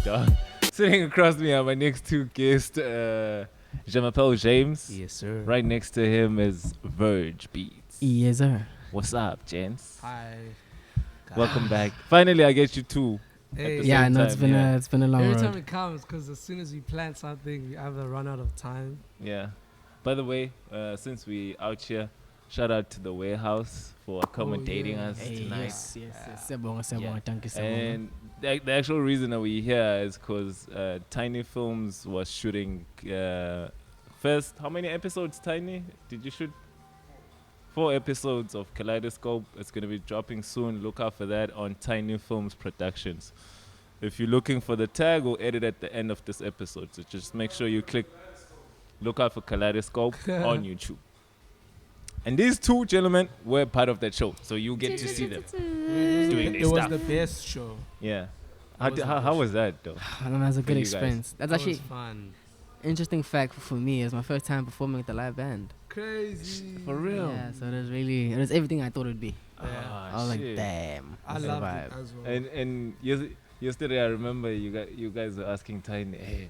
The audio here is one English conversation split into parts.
dog. Sitting across me are my next two guests, Jemapelle James. Yes, sir. Right next to him is Vergebeatz. Yes, sir. What's up, gents? Hi. Welcome back. Finally, I get you two. Hey. the Yeah, I same know it's time, been yeah. it's been a long Every road. time it comes, because as soon as we plan something, we either run out of time. Yeah. By the way, since we out here, shout out to the Warehouse for accommodating yeah. us Hey, tonight. yes. Sebonga, Yeah. thank you, Sebonga. And the actual reason that we're here is because Tiny Films was shooting first. How many episodes, Tiny? Did you shoot? 4 episodes of Kaleidoscope. It's going to be dropping soon. Look out for that on Tiny Films Productions. If you're looking for the tag, we'll edit at the end of this episode. So just make sure you look out for Kaleidoscope on YouTube. And these two gentlemen were part of that show, so you get to see them doing It this was stuff. the best show. Yeah. It How was that, though? I don't know, it's a for good you guys. experience. That's That actually was fun. interesting fact for me. It's my first time performing with the live band. Crazy. For real? Yeah, so it was everything I thought it'd be. Yeah. I was like, shit. damn. I that's the loved vibe. it as well. And yesterday, I remember you guys were asking Tiny, hey,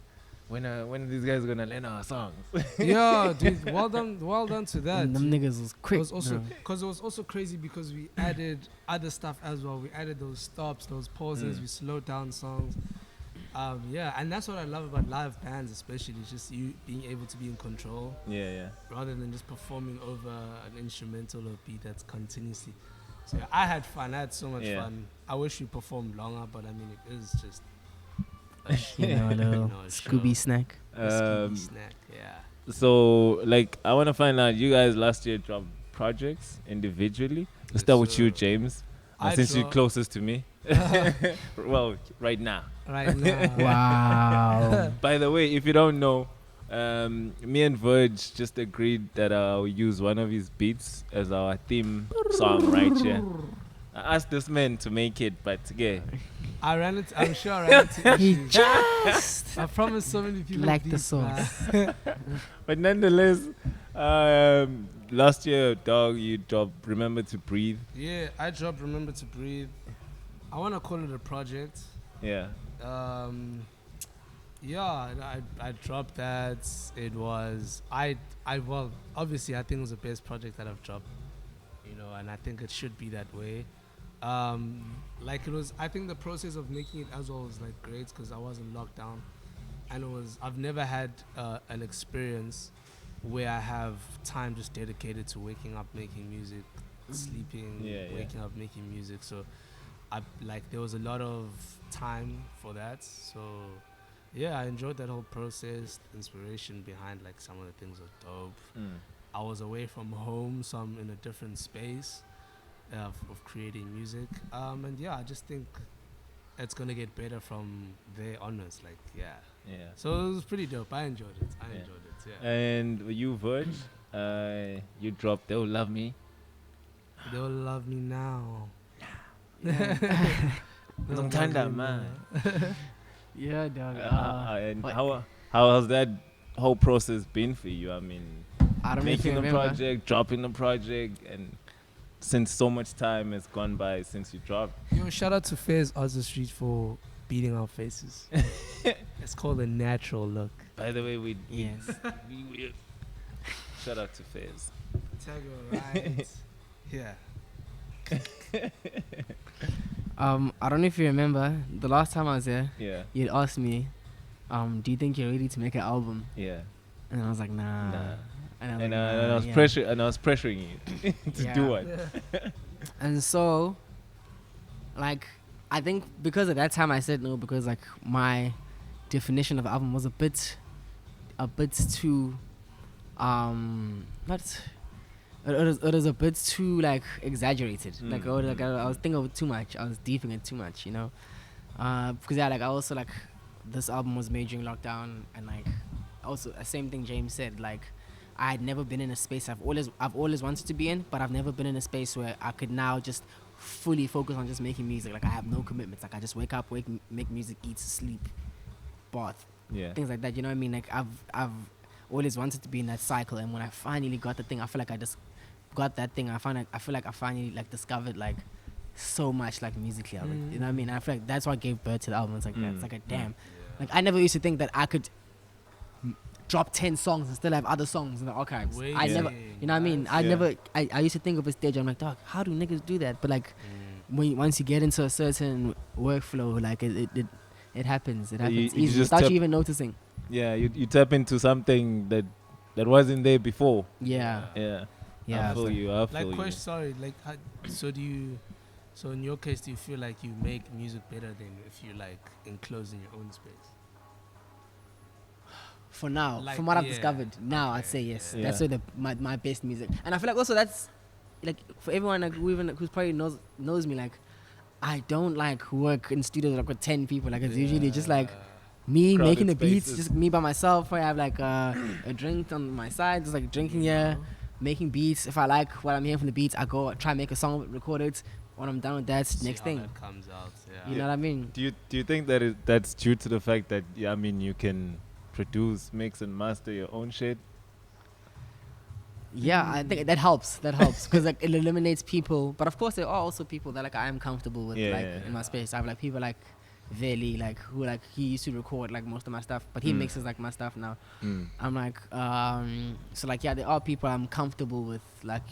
when are these guys gonna learn our songs? Yeah, dude. Well done to that. And them dude. niggas was quick. It was also bro. because it was also crazy because we added other stuff as well. We added those stops, those pauses. We slowed down songs. Yeah, and that's what I love about live bands, especially just you being able to be in control Yeah. rather than just performing over an instrumental or beat that's continuously. So yeah, I had fun. I had so much Yeah. fun. I wish we performed longer, but I mean it is just You know, a little a Scooby show. snack. A Scooby snack. Yeah. So, like, I want to find out, you guys last year dropped projects individually. Let's Yes, start with you, sir. James. I Since you're dropped- closest to me. Well, right now. Right now. Wow. By the way, if you don't know, me and Verge just agreed that I'll use one of his beats as our theme song right here. I asked this man to make it, but yeah. I'm sure I ran into He issues. just I promised so many people like the beats, sauce. man. But nonetheless, last year, dog, you dropped Remember to Breathe. Yeah, I dropped Remember to Breathe. I want to call it a project. Yeah. Yeah, I dropped that. It was well, obviously I think it was the best project that I've dropped, and I think it should be that way. Like it was, I think the process of making it as well was like great because I was in lockdown, and I've never had an experience where I have time just dedicated to waking up making music, sleeping, waking up making music. So there was a lot of time for that. So yeah, I enjoyed that whole process. The inspiration behind like some of the things was dope. I was away from home, so I'm in a different space of creating music. And yeah, I just think it's gonna get better from there onwards. Like yeah. So it was pretty dope. I enjoyed it. Yeah. And you, Verge, you dropped They'll Love Me. They'll love me now. Don't turn that, man. Yeah, dog. And what- how has that whole process been for you? I mean, I don't know if you making the remember. project, dropping the project, and since so much time has gone by since you dropped. Yo, shout out to Fairs Arthur Street for beating our faces. It's called a natural look. By the way, Yes. we shout out to Fairs. Right. Yeah. I don't know if you remember the last time I was here. Yeah. You'd asked me, do you think you're ready to make an album? Yeah. And I was like, nah. Nah. And I was yeah. pressuring you to Yeah. do it. And so, like, I think because at that time I said no because like my definition of album was a bit too, not. It was a bit too like exaggerated. Like, I was thinking of it too much. I was deeping it too much, because yeah, like I also like this album was made during lockdown, and like also the same thing James said. Like I had never been in a space I've always wanted to be in, but I've never been in a space where I could now just fully focus on just making music. Like I have no commitments. Like I just wake up, make music, eat, sleep, bath, things like that. You know what I mean? Like I've always wanted to be in that cycle, and when I finally got the thing, I feel like I just got that thing. I feel like I finally like discovered like so much like musically. You know what I mean? I feel like that's what gave birth to the album. It's like that. It's like a damn. Yeah. Like I never used to think that I could drop 10 songs and still have other songs in the archives. I never, you know what I mean? I used to think of a stage. I'm like, dog, how do niggas do that? But like, once you get into a certain workflow, like it happens. It happens you easily just without you even noticing. Yeah, you tap into something that wasn't there before. Yeah. I feel you. I feel Like, you. question, sorry. Like, so in your case, do you feel like you make music better than if you like enclosed in your own space? For now, Like, from what I've yeah. discovered, now I'd Okay, say yes. yeah. That's where my best music. And I feel like also that's like for everyone like who's probably knows me, like I don't like work in studios like with 10 people. Like it's usually just like me Crowded making the beats, spaces. just me by myself. I have like a drink on my side, just like drinking here, making beats. If I like what I'm hearing from the beats, I go try and make a song, record it. When I'm done with that, See next how thing. that comes out. Yeah. You know what I mean? Do you think that that's due to the fact that you can produce, mix, and master your own shit? Yeah, I think that helps. That helps because like it eliminates people. But of course, there are also people that like I am comfortable with, in my space. I have like people like Veli, like who like he used to record like most of my stuff, but he mixes like my stuff now. I'm like, so like there are people I'm comfortable with, like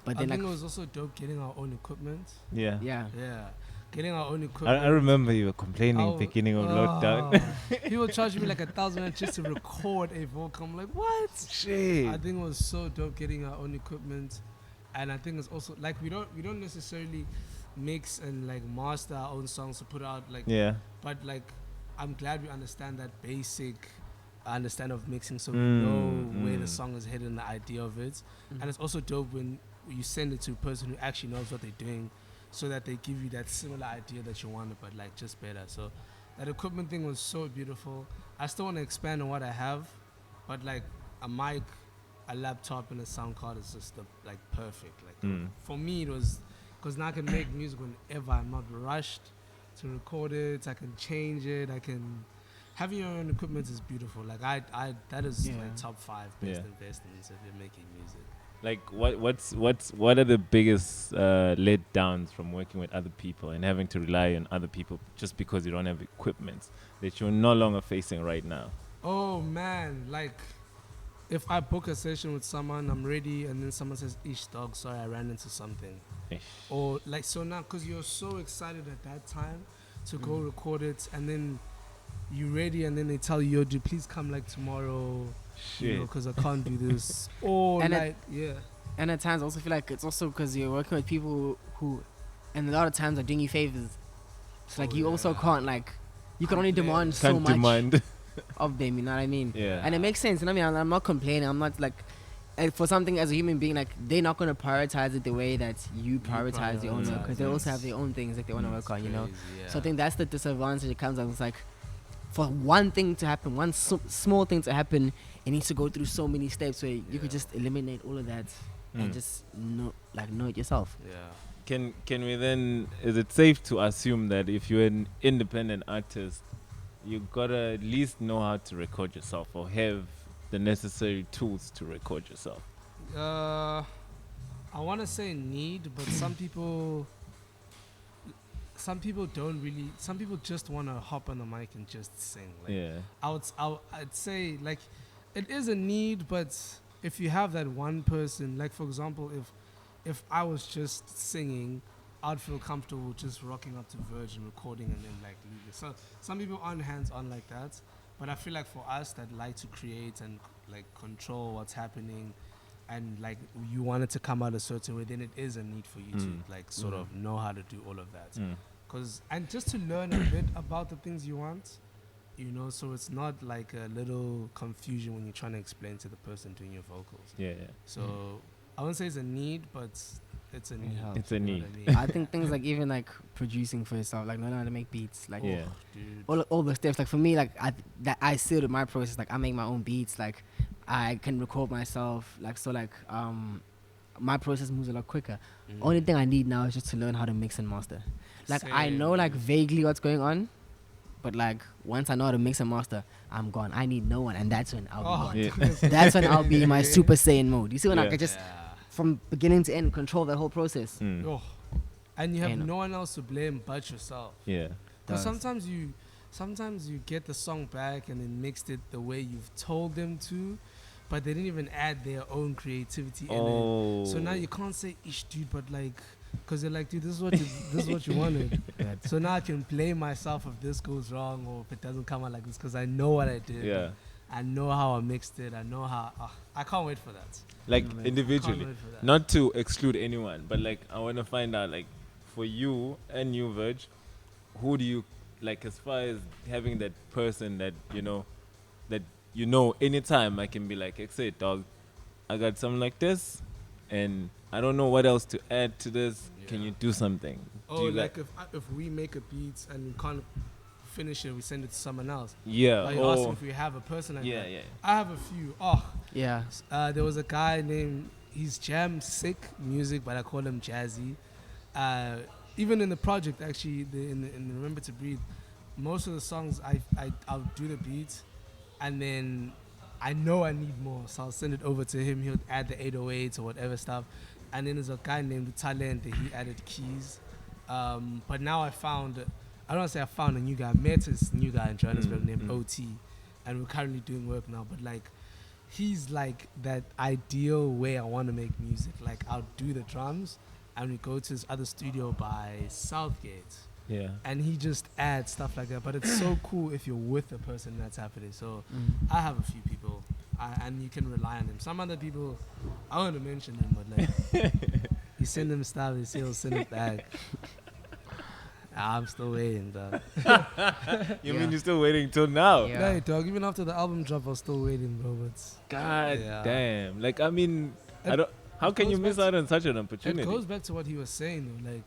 but I then think like it was also dope getting our own equipment. Yeah. yeah. Getting our own equipment. I remember you were complaining beginning of lockdown. People charged me like 1,000 just to record a vocal. I'm like, what? Shit. I think it was so dope getting our own equipment, and I think it's also like we don't necessarily mix and like master our own songs to put out like. Yeah. But like, I'm glad we understand that basic understand of mixing, so we know where the song is headed and the idea of it. And it's also dope when you send it to a person who actually knows what they're doing, so that they give you that similar idea that you wanted, but like just better. So that equipment thing was so beautiful. I still want to expand on what I have, but like a mic, a laptop, and a sound card is just like perfect. Like for me, it was because now I can make music whenever. I'm not rushed to record it. I can change it. I can. Having your own equipment is beautiful. Like I that is like top 5 best investments if you're making music. Like what are the biggest letdowns from working with other people and having to rely on other people just because you don't have equipment that you're no longer facing right now? Oh man, like if I book a session with someone, I'm ready, and then someone says, "Ish, dog, sorry, I ran into something," or like so now because you're so excited at that time to go record it, and then you're ready, and then they tell you, "Yo, dude, please come like tomorrow." Shit. Because I can't do this. Or And like, And at times I also feel like it's also because you're working with people who, and a lot of times are doing you favors. So like you also can't like, you can only demand so Can't much demand. of them. You know what I mean? Yeah. And it makes sense. And I mean, I'm not complaining. I'm not like, and for something as a human being, like they're not gonna prioritize it the way that you prioritize your own work, because they also have their own things that they want to work on. You know. So I think that's the disadvantage. It comes out. It's like, for one thing to happen, one small thing to happen, it needs to go through so many steps where you could just eliminate all of that and just know it yourself. Can we then, is it safe to assume that if you're an independent artist, you gotta at least know how to record yourself or have the necessary tools to record yourself? I want to say need, but some people don't really. Some people just want to hop on the mic and just sing. Like, I'd say like it is a need, but if you have that one person, like for example, if I was just singing, I'd feel comfortable just rocking up to Verge and recording and then like leaving. So some people aren't hands-on like that, but I feel like for us that like to create and like control what's happening, and like you want it to come out a certain way, then it is a need for you to like sort of know how to do all of that. And just to learn a bit about the things you want, so it's not like a little confusion when you're trying to explain to the person doing your vocals. So I wouldn't say it's a need, but it's a need. It's a need. I think things like even like producing for yourself, like learning how to make beats, like Dude. all the steps. Like for me, like I still do my process. Like I make my own beats. Like I can record myself. Like so, like my process moves a lot quicker. Only thing I need now is just to learn how to mix and master. Like I know like vaguely what's going on, but like once I know how to mix and master, I'm gone. I need no one, and that's when I'll be gone. That's when I'll be in my Super Saiyan mode. You see when I can just from beginning to end control that whole process. and you have And- no one else to blame but yourself. Yeah. Because Does. sometimes you get the song back and then mixed it the way you've told them to, but they didn't even add their own creativity in it. So now you can't say ish, dude, but like, because they're like, dude, this is what you wanted. So now I can blame myself if this goes wrong or if it doesn't come out like this, because I know what I did. Yeah. I know how I mixed it. I know how. I can't wait for that. Like Amazing. individually, Can't wait for that. not to exclude anyone, but like I want to find out, like, for you and you, Verge, who do you like as far as having that person that anytime I can be like, exit dog, I got something like this, and I don't know what else to add to this. Can Yeah. you do something? Oh, do you like if we make a beat and we can't finish it, we send it to someone else. yeah, Like you ask if we have a person like yeah, that. yeah. I have a few. Oh, Yeah. there was a guy named, he's jam sick music, but I call him Jazzy. Even in the project, actually, in Remember to Breathe, most of the songs I'll do the beat, and then I know I need more, so I'll send it over to him. He'll add the 808s or whatever stuff, and then there's a guy named Talent that he added keys. But now I don't want to say I found a new guy. I met this new guy in Johannesburg named OT, and we're currently doing work now. But like, he's like that ideal way I want to make music. Like, I'll do the drums, and we go to this other studio by Southgate, Yeah. and he just adds stuff like that. But it's so cool if you're with the person that's happening. So Mm. I have a few people, and you can rely on them. Some other people, I want to mention them, but like, you send them stuff, they say he'll send it back. I'm still waiting, dog. You Yeah. mean you're still waiting till now? Yeah. Hey, dog, even after the album drop, I was still waiting, bro. But God Yeah. damn. Like, I mean, It- how can you goes miss back out on such an it opportunity? goes back to what he was saying, though. Like,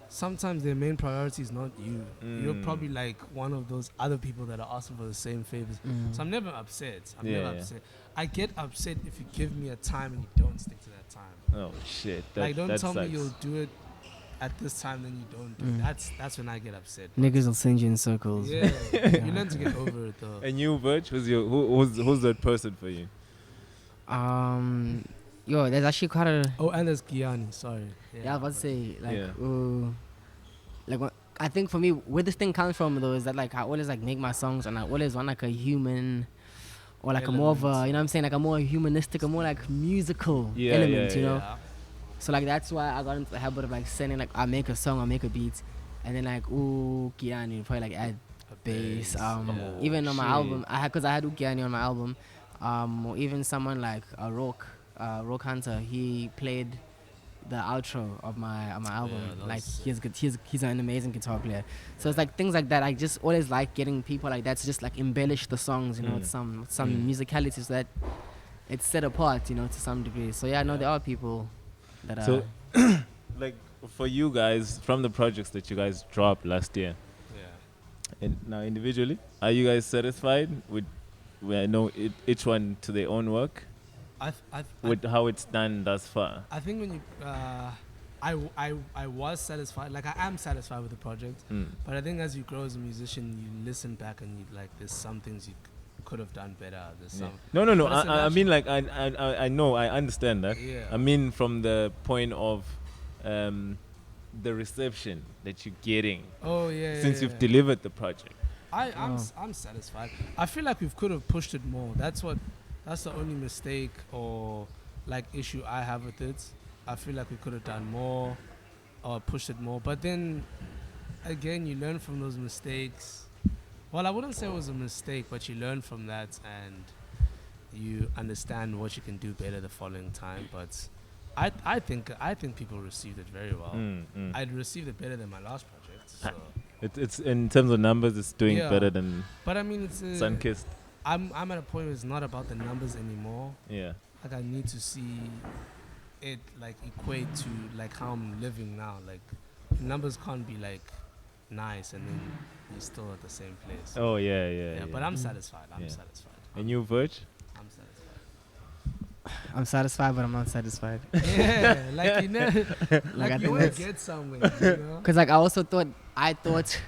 sometimes their main priority is not you. You're Mm. probably like one of those other people that are asking for the same favors. Mm. So I'm never upset. I'm Yeah, never yeah. upset. I get upset if you give me a time and you don't stick to that time. Oh shit. Like, don't that tell sucks. me you'll do it at this time, then you don't do Mm. it. That's when I get upset. Niggas will send you in circles. Yeah, you learn to get over it though. And you, Verge, who's that person for you? Yo, there's actually quite a. Oh, and there's Gianni. Sorry. Yeah, I was about to say like, Yeah. like what I think for me, where this thing comes from though is that like I always like make my songs and I always want like a human, or like a more of a, Element. you know what I'm saying, like a more humanistic, a more like musical Yeah, element, yeah, you know. Yeah. So like that's why I got into the habit of like sending like I make a song, I make a beat, and then like Kiani probably like add bass. Yeah. Even on my shit. album, I had Ukiani on my album, or even someone like Rock Hunter, he played the outro of my album. that Like was he's an amazing guitar player. So it's like things like that. I just always like getting people like that to just like embellish the songs, you know, with some musicality, so that it's set apart, you know, to some degree. So yeah, I know there are people that are. So, like, for you guys, from the projects that you guys dropped last year, Yeah. and now individually, are you guys satisfied with? I know each one to their own work with how it's done thus far. I think when you, I was satisfied. Like, I am satisfied with the project. But I think as you grow as a musician, you listen back and you like, there's some things you could have done better. There's Yeah. some. No. But it's a I mean, like, I know, I understand that. Yeah. I mean, from the point of the reception that you're getting Oh yeah. since yeah, you've delivered the project. I'm satisfied. I feel like we could have pushed it more. That's the only mistake or like issue I have with it. I feel like we could have done more or pushed it more. But then again, you learn from those mistakes. Well, I wouldn't say it was a mistake, but you learn from that and you understand what you can do better the following time. But I think people received it very well. I received it better than my last project. So. It's in terms of numbers, it's doing Yeah. better than But I mean, it's Sunkissed. I'm at a point where it's not about the numbers anymore. Yeah. Like, I need to see it like equate to like how I'm living now. Like, numbers can't be like nice and then you're still at the same place. Oh yeah. But I'm satisfied. I'm Yeah. satisfied. And you, Verge? I'm satisfied. I'm satisfied, but I'm not satisfied. Yeah, like you know, I like you think want to that's- get somewhere. You know? Cause like I thought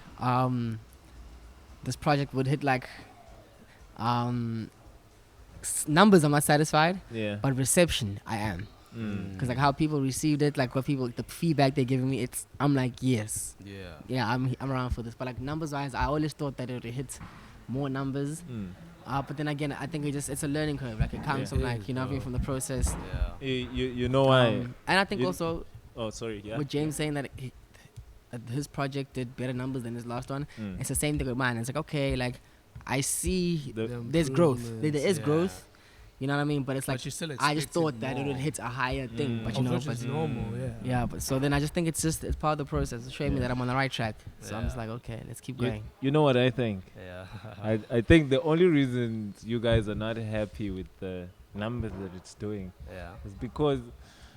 this project would hit like numbers. I'm not satisfied, Yeah. but reception I am. Because like how people received it, like what people, the feedback they're giving me, I'm like, yes, Yeah. I'm around for this. But like numbers wise, I always thought that it would hit more numbers. But then again, I think it's a learning curve. Like it comes Yeah. from It like is, bro. from the process. Yeah. You know why? And I think you- also Oh, sorry. Yeah. with James saying that his project did better numbers than his last one, it's the same thing with mine. It's like, okay, like I see The- there's growth. There is Yeah. growth. You know what I mean? But it's like But you still I just expected thought that it more. would hit a higher thing. But you Of know, which but is normal, yeah. But so then I just think it's part of the process. It's showing me Yeah. that I'm on the right track. So I'm just Yeah. like, okay, let's keep You, going. you know what I think? Yeah. I think the only reason you guys are not happy with the numbers that it's doing Yeah. is because,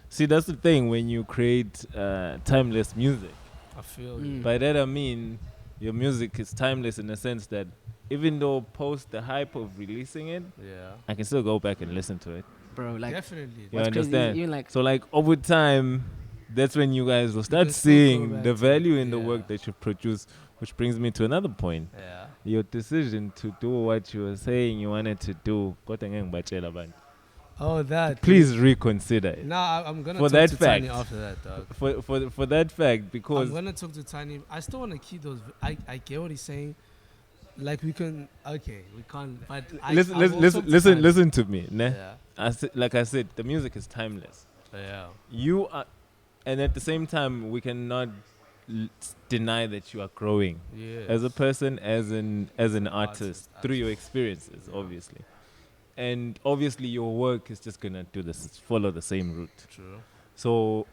see, that's the thing when you create timeless music. I feel you. By that I mean your music is timeless in the sense that even though post the hype of releasing it, Yeah. I can still go back and listen to it. Bro, like Definitely. You what's crazy is understand? even like So like over time, that's when you guys will start can still go seeing back the to value it, in the yeah. work that you produce, which brings me to another point. Yeah. Your decision to do what you were saying you wanted to do. kodwa ngeke ngibatshela abantu. Oh, that. Please reconsider it. Nah, I'm gonna For talk that to Tiny fact. after that, dog. For that fact, because I'm gonna talk to Tiny. I still wanna keep those. I get what he's saying. Like we can. Okay, we can't. But listen to me. Ne? Yeah. Like I said, the music is timeless. Yeah. You are, and at the same time, we cannot deny that you are growing Yeah. as a person, as an artist Artist, through your experiences, Yeah. obviously. And obviously, your work is just gonna follow the same route. True. So,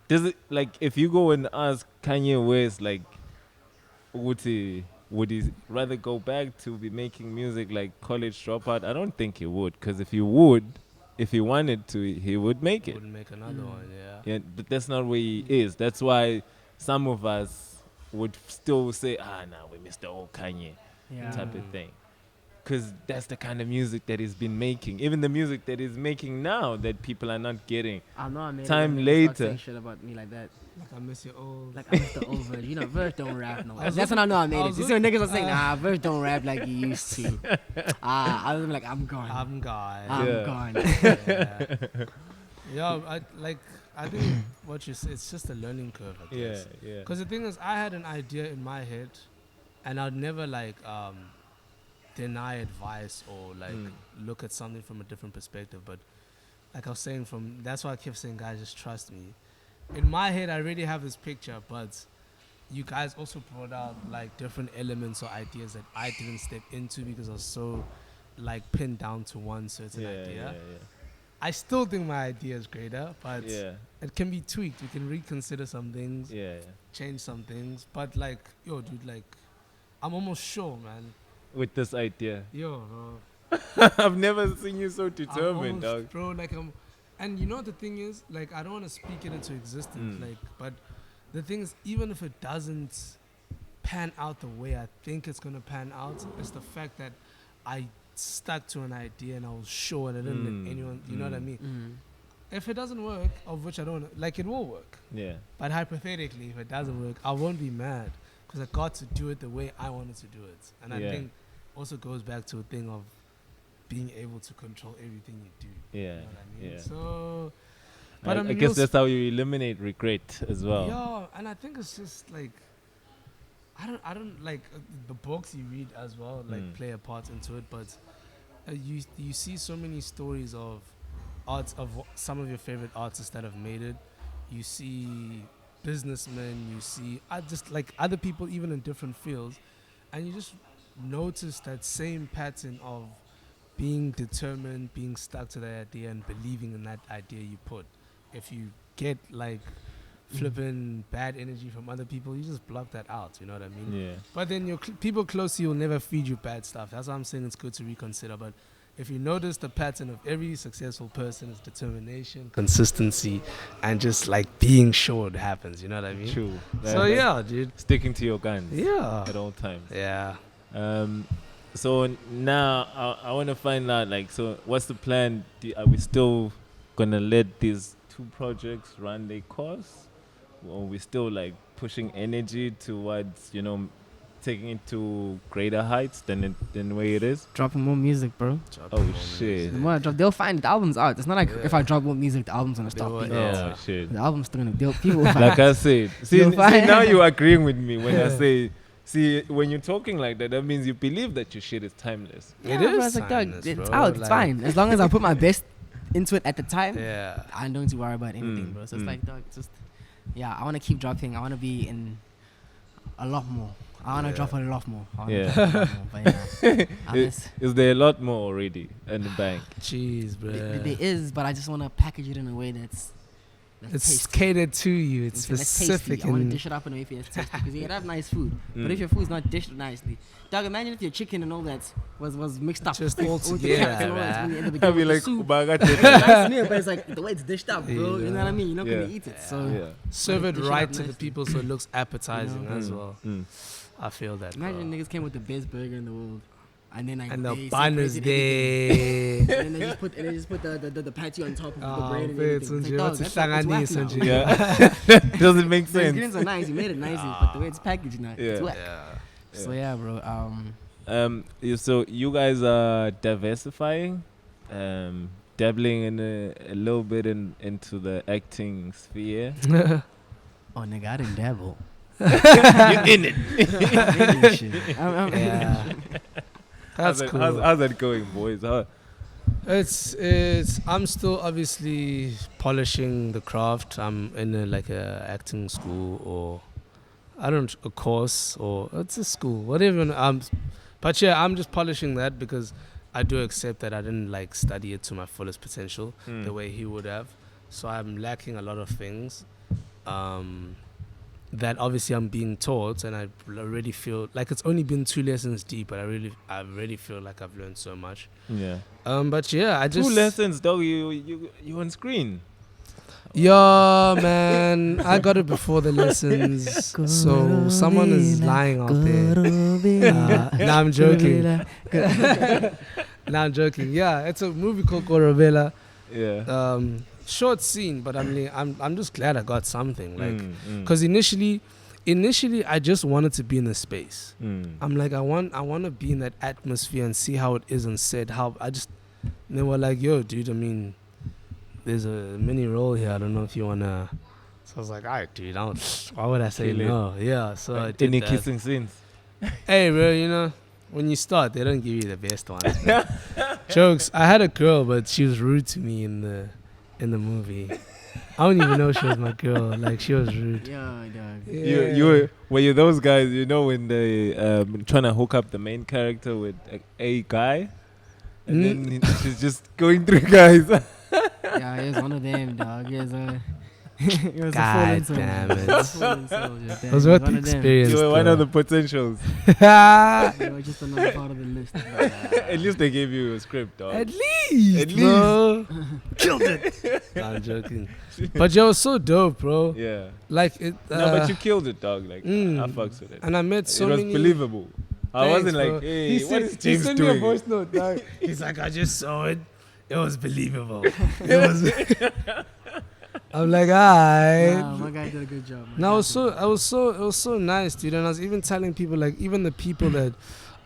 does it like if you go and ask Kanye West, like, would he rather go back to be making music like College Dropout? I don't think he would, because if he wanted to, he would make it. Wouldn't make another one. Yeah. Yeah, but that's not where he is. That's why some of us would still say, nah, we missed the old Kanye type of thing. Because that's the kind of music that he's been making. Even the music that he's making now that people are not getting. I know I made Time it, later. saying shit about me like that. Like I miss your old. Like I'm the old Verge. You know, Verge don't rap no more. I was That's when I know I made I it. was You see when niggas are saying, nah, Verge don't rap like he used to. I was like, I'm gone. I'm gone. I'm Yeah. gone. yeah. Yeah, I think what you say, it's just a learning curve, I Yeah, guess. yeah. Because the thing is, I had an idea in my head, and I'd never deny advice or look at something from a different perspective. But like I was saying, that's why I kept saying, guys, just trust me. In my head, I already have this picture, but you guys also brought out like different elements or ideas that I didn't step into because I was so like pinned down to one certain idea. I still think my idea is greater, but Yeah. it can be tweaked. We can reconsider some things, Yeah. change some things. But like, yo, dude, like, I'm almost sure, man. With this idea. Yo, bro. I've never seen you so I'm determined, almost- dog. bro. Like, and you know what the thing is? Like, I don't want to speak it into existence. Like, but the thing is, even if it doesn't pan out the way I think it's gonna pan out, it's the fact that I stuck to an idea and I was sure and I didn't let anyone. You know what I mean? If it doesn't work, of which I don't like, it will work. Yeah. But hypothetically, if it doesn't work, I won't be mad because I got to do it the way I wanted to do it. And I Yeah. think also goes back to a thing of being able to control everything you do. Yeah. You know what I mean? Yeah. So, I, but I mean, guess you'll that's how you eliminate regret as well. yeah, and I think it's just like I don't like the books you read as well like play a part into it, but you see so many stories of arts of some of your favorite artists that have made it. You see businessmen, you see just like other people even in different fields, and you just notice that same pattern of being determined, being stuck to that idea and believing in that idea you put. If you get like flipping bad energy from other people, you just block that out. You know what I mean? Yeah. But then your people close to you will never feed you bad stuff. That's why I'm saying it's good to reconsider. But if you notice the pattern of every successful person is determination, consistency, and just like being sure it happens. You know what I mean? True. So yeah, dude. Sticking to your guns. Yeah. At all times. Yeah. So now I want to find out, like, so what's the plan? Are we still gonna let these two projects run their course, or are we still like pushing energy towards, taking it to greater heights than the way it is? Dropping more music, bro. Oh shit! The more I drop, they'll find the album's out. It's not like if I drop more music, the album's gonna They stop. will, being yeah. Oh shit! The album's still gonna deal. People will find Like it. I said, see You'll find- now you're agreeing with me when I say. See, when you're talking like that, that means you believe that your shit is timeless. It bro, is it's like, dog, timeless, it's bro. out. It's fine as long as I put my best into it at the time. Yeah. I don't need to worry about anything, bro. So it's like, dog, it's just, yeah, I want to keep dropping. I want to be in a lot more. I want to Yeah. drop a lot more. I wanna Yeah. drop a lot more. But yeah, I miss, Is there a lot more already in the bank? Jeez, bro. there is, but I just want to package it in a way that's It's tasty. catered to you. It's That's specific. tasty. I want to And dish it up in a way that's tasty because you can have nice food, but Mm. if your food's not dished nicely, dog, imagine if your chicken and all that was mixed up, Just with all the together, cats and all that, man. when you end up I'll with be the like, soup. "Ubaga It's tete." a nice meal, but it's like the way it's dished up, bro. You know what I mean? You're not Yeah. gonna eat it, so Yeah. serve it Dish it right up to the nicely. people so it looks appetizing You know? as Mm, well. mm. I feel that. imagine bro. niggas came with the best burger in the world, and then like And the they bun is separated everything. there. And then they just put the patty on top of the Oh, bread and wait, everything. It's Sanjay, like, what's dog, a that's whack Sanjay, now. Sanjay? Yeah, doesn't make The sense. ingredients are nice. You made it nicely, but the way it's packaged now, it's Yeah. whack. Yeah. So yeah, bro. So you guys are diversifying, dabbling in a little bit into the acting sphere. Oh nigga, I didn't dabble. You're in it. Yeah. That's how's cool. How's that going, boys? It's I'm still obviously polishing the craft. I'm in a acting school or a course or it's a school, whatever. But yeah, I'm just polishing that because I do accept that I didn't like study it to my fullest potential Hmm. the way he would have. So I'm lacking a lot of things. That obviously I'm being taught, and I already feel like it's only been 2 lessons deep, but I already feel like I've learned so much. Yeah. But yeah, I just 2 lessons, dog. You on screen. Yeah, man, I got it before the lessons. So someone is lying out there. Nah, I'm joking. Nah, I'm joking. Yeah, it's a movie called Korobela. Yeah. Short scene, but I'm just glad I got something. Like, Mm. because initially I just wanted to be in the space. I'm like, I want to be in that atmosphere and see how it is on set. And they were like, yo, dude, I mean, there's a mini role here. I don't know if you wanna. So I was like, alright, dude. Why would I say Kill it. no? Yeah. So I did Any that. kissing scenes? Hey, bro, when you start, they don't give you the best ones. Man. Jokes. I had a girl, but she was rude to me in the movie. I don't even know she was my girl. Like, she was rude. Yeah, dog. Were you those guys? When they trying to hook up the main character with a guy, and then she's just going through guys. Yeah, he was one of them, dog. He was a God fallen soldier. damn it. He was a fallen soldier, damn. It was He worth one the of them. experience. You were one though. of the potentials. You were just another part of the list. At least they gave you a script, dog. At least, At bro. Killed it. Nah, I'm joking. But yo, it was so dope, bro. Yeah. Like it. No, but you killed it, dog. Like I fucks with it. And I met so it was many. believable. I Thanks, wasn't bro. like, hey, He what is he James sent me a doing? voice note, dog. He's like, I just saw it. It was believable. It was. I'm like, alright. Nah, my guy did a good job. No, it was so nice, dude. And I was even telling people, like, even the people that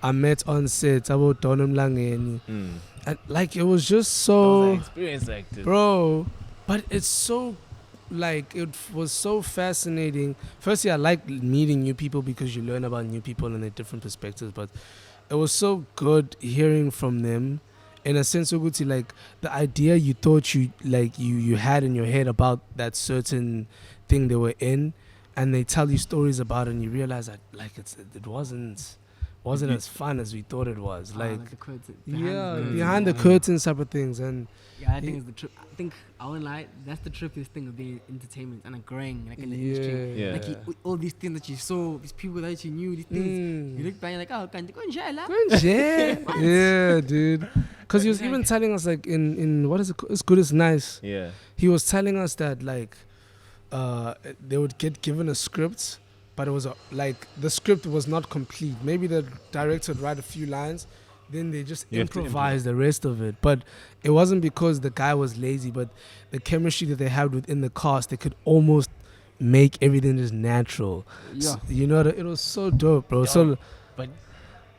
I met on set about Donum Lange, and like, it was just so, Experienced actors. bro. But it's so, like, it was so fascinating. Firstly, I like meeting new people because you learn about new people and their different perspectives. But it was so good hearing from them. In a sense, Uguti, like the idea you thought you had in your head about that certain thing they were in, and they tell you stories about it, and you realize that like it wasn't as fun as we thought it was. Like the curtain. behind the curtains type of things, and Yeah, I think it's the trip. I think I won't lie. That's the trippiest thing of being entertainment and growing like in the industry. Yeah. Like all these things that you saw, these people that you knew, these things. You look back, you're like, oh, can you go and share that? yeah, dude. Because he was even telling us like in what is it? It's Good As Nice. Yeah. He was telling us that like they would get given a script, but it was like the script was not complete. Maybe the director would write a few lines, then they just You have to improvise the rest of it. But it wasn't because the guy was lazy, but the chemistry that they had within the cast, they could almost make everything just natural. Yeah. You know, it was so dope, bro. Yo. So But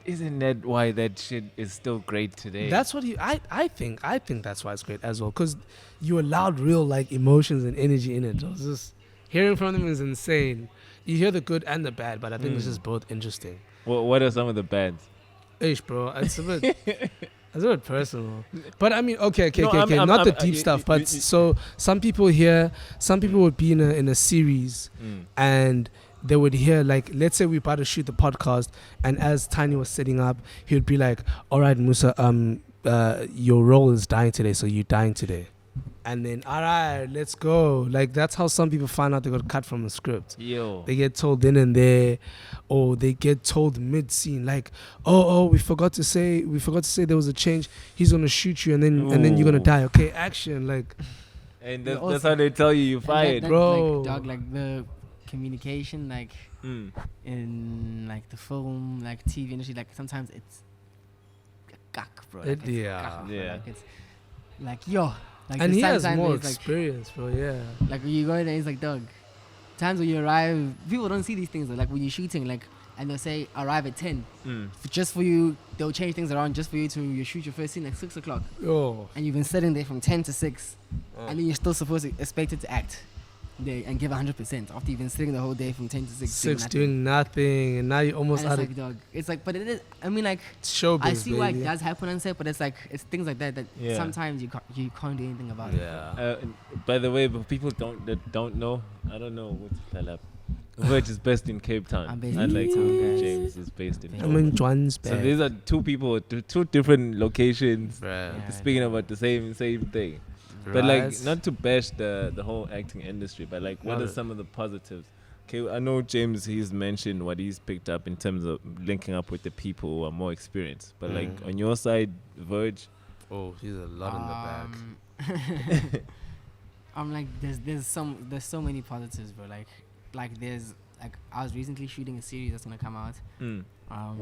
isn't that why that shit is still great today? that's what I think that's why it's great as well, because you allowed real like emotions and energy in it. It was just hearing from them is insane. You hear the good and the bad, but I think it's just both interesting. What are some of the bands? Ish, bro, it's a bit personal. But I mean, okay, No, I'm- not the I'm- deep you- stuff. you- But you- so some people would be in a series, and they would hear, like, let's say we're about to shoot the podcast, and as Tiny was setting up, he would be like, "All right, Musa, your role is dying today, so you're dying today." And then, all right, let's go. Like, that's how some people find out they got cut from the script. Yo. They get told then and there, or they get told mid-scene, like, oh, we forgot to say there was a change. He's gonna shoot you, and then you're gonna Ooh. die. Okay, action, like. And Yeah, that's also- how they tell you you're fired. Bro. Like, dog, like the communication, like in like the film, like TV industry, like sometimes it's gack, bro. Like, it's Yeah. gack, bro. Yeah. Like, it's like yo, like And the he has sometimes more it's like, experience, bro. Yeah. like when you go in there, it's like, dog. Times when you arrive, people don't see these things though. Like when you're shooting, like, and they'll say arrive at 10, just for you. They'll change things around just for you to you shoot your first scene like 6 o'clock, Yo. and you've been sitting there from 10 to 6, and then you're still supposed to expected to act there and give 100% after you've been sitting the whole day from 10 to 6. Six nothing. doing nothing, and now you're almost And out it's of like, dog. It's like, but it is. I mean, like, showbiz. I see why it baby. does happen on set, but it's like it's things like that Yeah. sometimes you can't do anything about it. Yeah. By the way, but people don't know. I don't know what to tell up. Verge is based in Cape Town. I'm based in Unlike Cape Town, guys. James is based in. I'm in John's So these are two people, two different locations, Yeah, speaking about the same thing. But like, not to bash the whole acting industry, but like, what are some of the positives? Okay, I know James, he's mentioned what he's picked up in terms of linking up with the people who are more experienced. But like on your side, Verge, Oh, he's a lot in the back. I'm like, there's so many positives, bro. Like there's like I was recently shooting a series that's gonna come out. are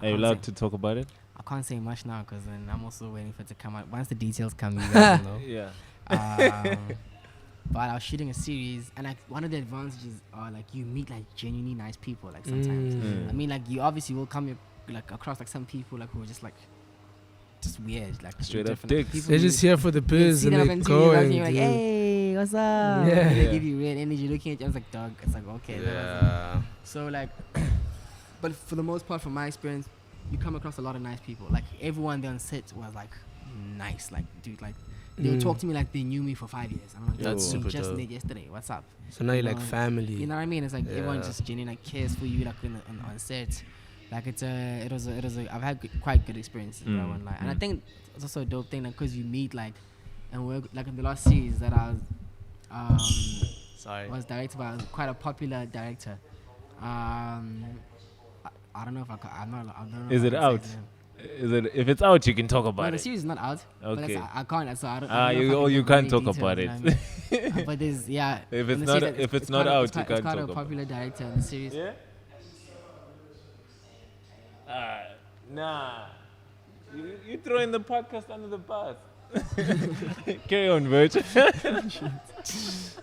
you allowed to talk about it? I can't say much now because then I'm also waiting for it to come out. Once the details come, you guys will know. Yeah. But I was shooting a series, and like one of the advantages are like you meet like genuinely nice people. Like sometimes, I mean, like you obviously will come like across like some people like who are just weird, like Straight up different, like, dicks. people They're you- just here for the you biz see and them they on TV, go like, and you're like, do- hey, what's up? Yeah. And they Yeah. give you weird energy looking at you. I was like, dog. It's like, okay. Yeah. So like, but for the most part, from my experience, you come across a lot of nice people. Like everyone there on set was like nice. Like dude, like they would talk to me like they knew me for 5 years. I'm like, That's we super just dope. met yesterday. What's up? So now you're like No. family. You know what I mean? It's like everyone Yeah. just genuinely like, cares for you like on set. Like it was a I've had quite good experiences, bro. And like, and I think it's also a dope thing, like, cause you meet like, and work like in the last series that I was directed by quite a popular director. I don't know if I'm not. I don't know Is if it I can out? say his name. Is it? If it's out, you can talk No, about the it. series is not out. But Okay. I can't. So I don't. Ah, I don't know if I you give can't any talk details, about you it. know what I mean? But there's If it's in the not- series, if it's not quite a- out, it's you quite- can't it's quite talk a about popular director in the series. Yeah. Nah. You throwing the podcast under the bus. Carry on, Verge.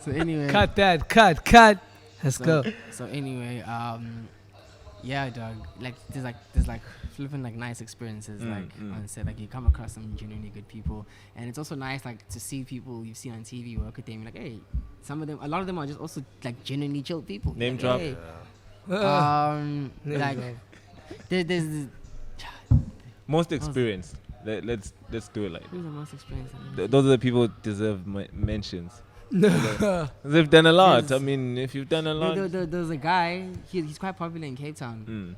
So anyway. Cut. Let's go. So anyway, yeah, dog. Like there's like flipping like nice experiences like on set. Like you come across some genuinely good people, and it's also nice like to see people you've seen on TV work with them. Like, hey, a lot of them are just also like genuinely chill people. Name Like, drop. hey, Name like drop. there's Most experienced. Let's do it like. who's the most experienced? Those are the people who deserve mentions. They've done a lot. I mean, if you've done a lot. There's a guy. He's quite popular in Cape Town.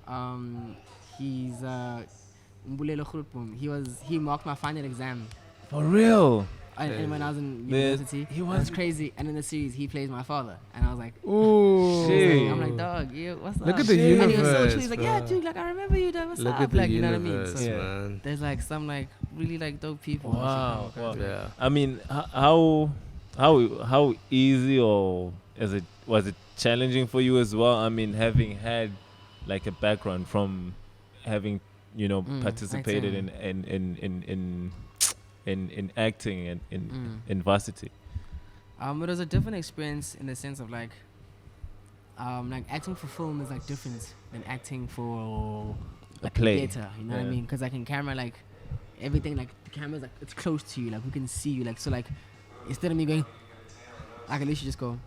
He's Mbulelo Grootboom. He marked my final exam. For real. And when I was in The- university, he it was- was crazy. And in the series, he plays my father, and I was like, Ooh. Shit. I'm like, dog, yeah, what's Look up? at the And he was so universe, chill. He's like, bro. yeah, dude, like I remember you, dog. What's Look up? at the Like, you know what I mean? universe, So Yeah. man. there's like some like really like dope people. Wow. Wow. Yeah. I mean, how easy or was it challenging for you as well? I mean, having had like a background from having participated in acting and in varsity. It was a different experience in the sense of like like acting for film is like different than acting for like play. theater. You know what I Yeah. mean? Because like in camera, like everything, like the camera's like it's close to you, like we can see you, like so like instead of me going, I can literally just go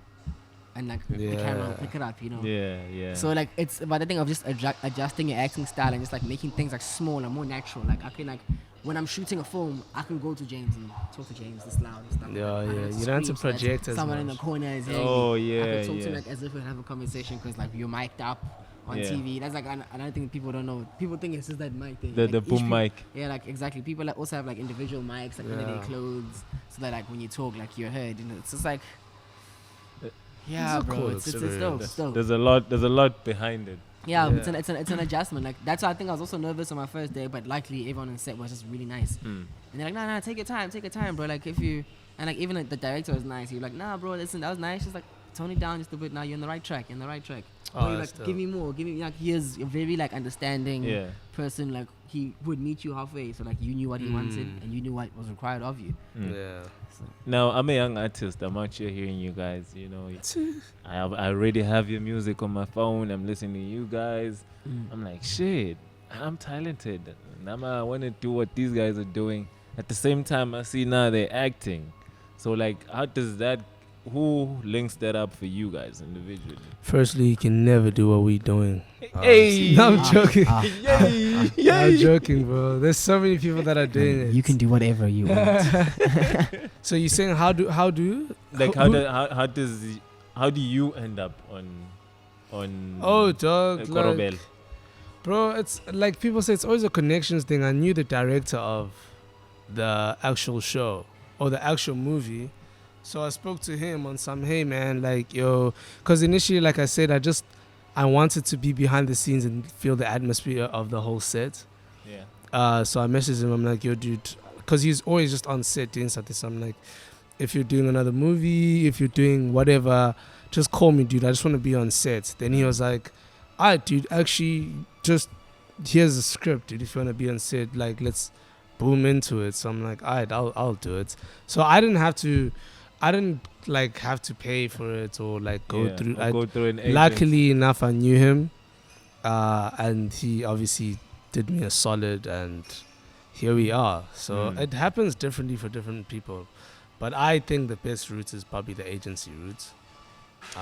and like the camera will pick it up, you know. Yeah. So like it's about the thing of just adjusting your acting style and just like making things like smaller, more natural. Like I can like when I'm shooting a film, I can go to James and talk to James this loud and stuff. Yeah, like that. I yeah. can You don't have to scream so that project as someone in much. the corner is hearing Oh, me. yeah, I can talk to yeah. him like as if we have a conversation because like you're mic'd up on Yeah. TV. That's like another thing people don't know. People think it's just that mic thing. The Like, boom each mic. Yeah, like exactly. People like also have like individual mics like under their Yeah. clothes, so that like when you talk, like you're heard. You know, it's just like. Uh, Yeah, It's bro. cool It's experience. dope. There's a lot behind it. Yeah, Yeah. it's an adjustment. Like that's why I think I was also nervous on my first day, but luckily everyone on set was just really nice. And they're like, nah, take your time, bro. Like if you and like even the director was nice. He was like, nah, bro, listen, that was nice. Just like tone it down just a bit. Now you're on the right track. Oh, Or you're that's like, give me more. Give me like he is a very like understanding Yeah. person. Like he would meet you halfway, so like you knew what he wanted and you knew what was required of you. Yeah. So, Now I'm a young artist. I'm out here hearing you guys. You know, I already have your music on my phone. I'm listening to you guys. I'm like, shit, I'm talented. And I want to do what these guys are doing. At the same time, I see now they're acting. So like, how does that? Who links that up for you guys individually? Firstly, you can never do what we're doing. Hey! No, I'm joking. Yay! I'm joking, bro. There's so many people that are doing it. you can do whatever you want. So you're saying how do Like who- how do you end up on oh dog Korobel? like, bro, it's like people say it's always a connections thing. I knew the director of the actual show or the actual movie, so I spoke to him on some, hey man, like yo, because initially, like I said, I wanted to be behind the scenes and feel the atmosphere of the whole set. Yeah. So I messaged him. I'm like, yo, dude, because he's always just on set doing something. So I'm like, if you're doing another movie, if you're doing whatever, just call me, dude. I just want to be on set. Then he was like, alright, dude, actually, just here's the script, dude. If you want to be on set, like, let's boom into it. So I'm like, alright, I'll do it. So I didn't like have to pay for it or like go through. Go through an agent. Luckily enough, I knew him, and he obviously did me a solid, and here we are. So it happens differently for different people, but I think the best route is probably the agency route.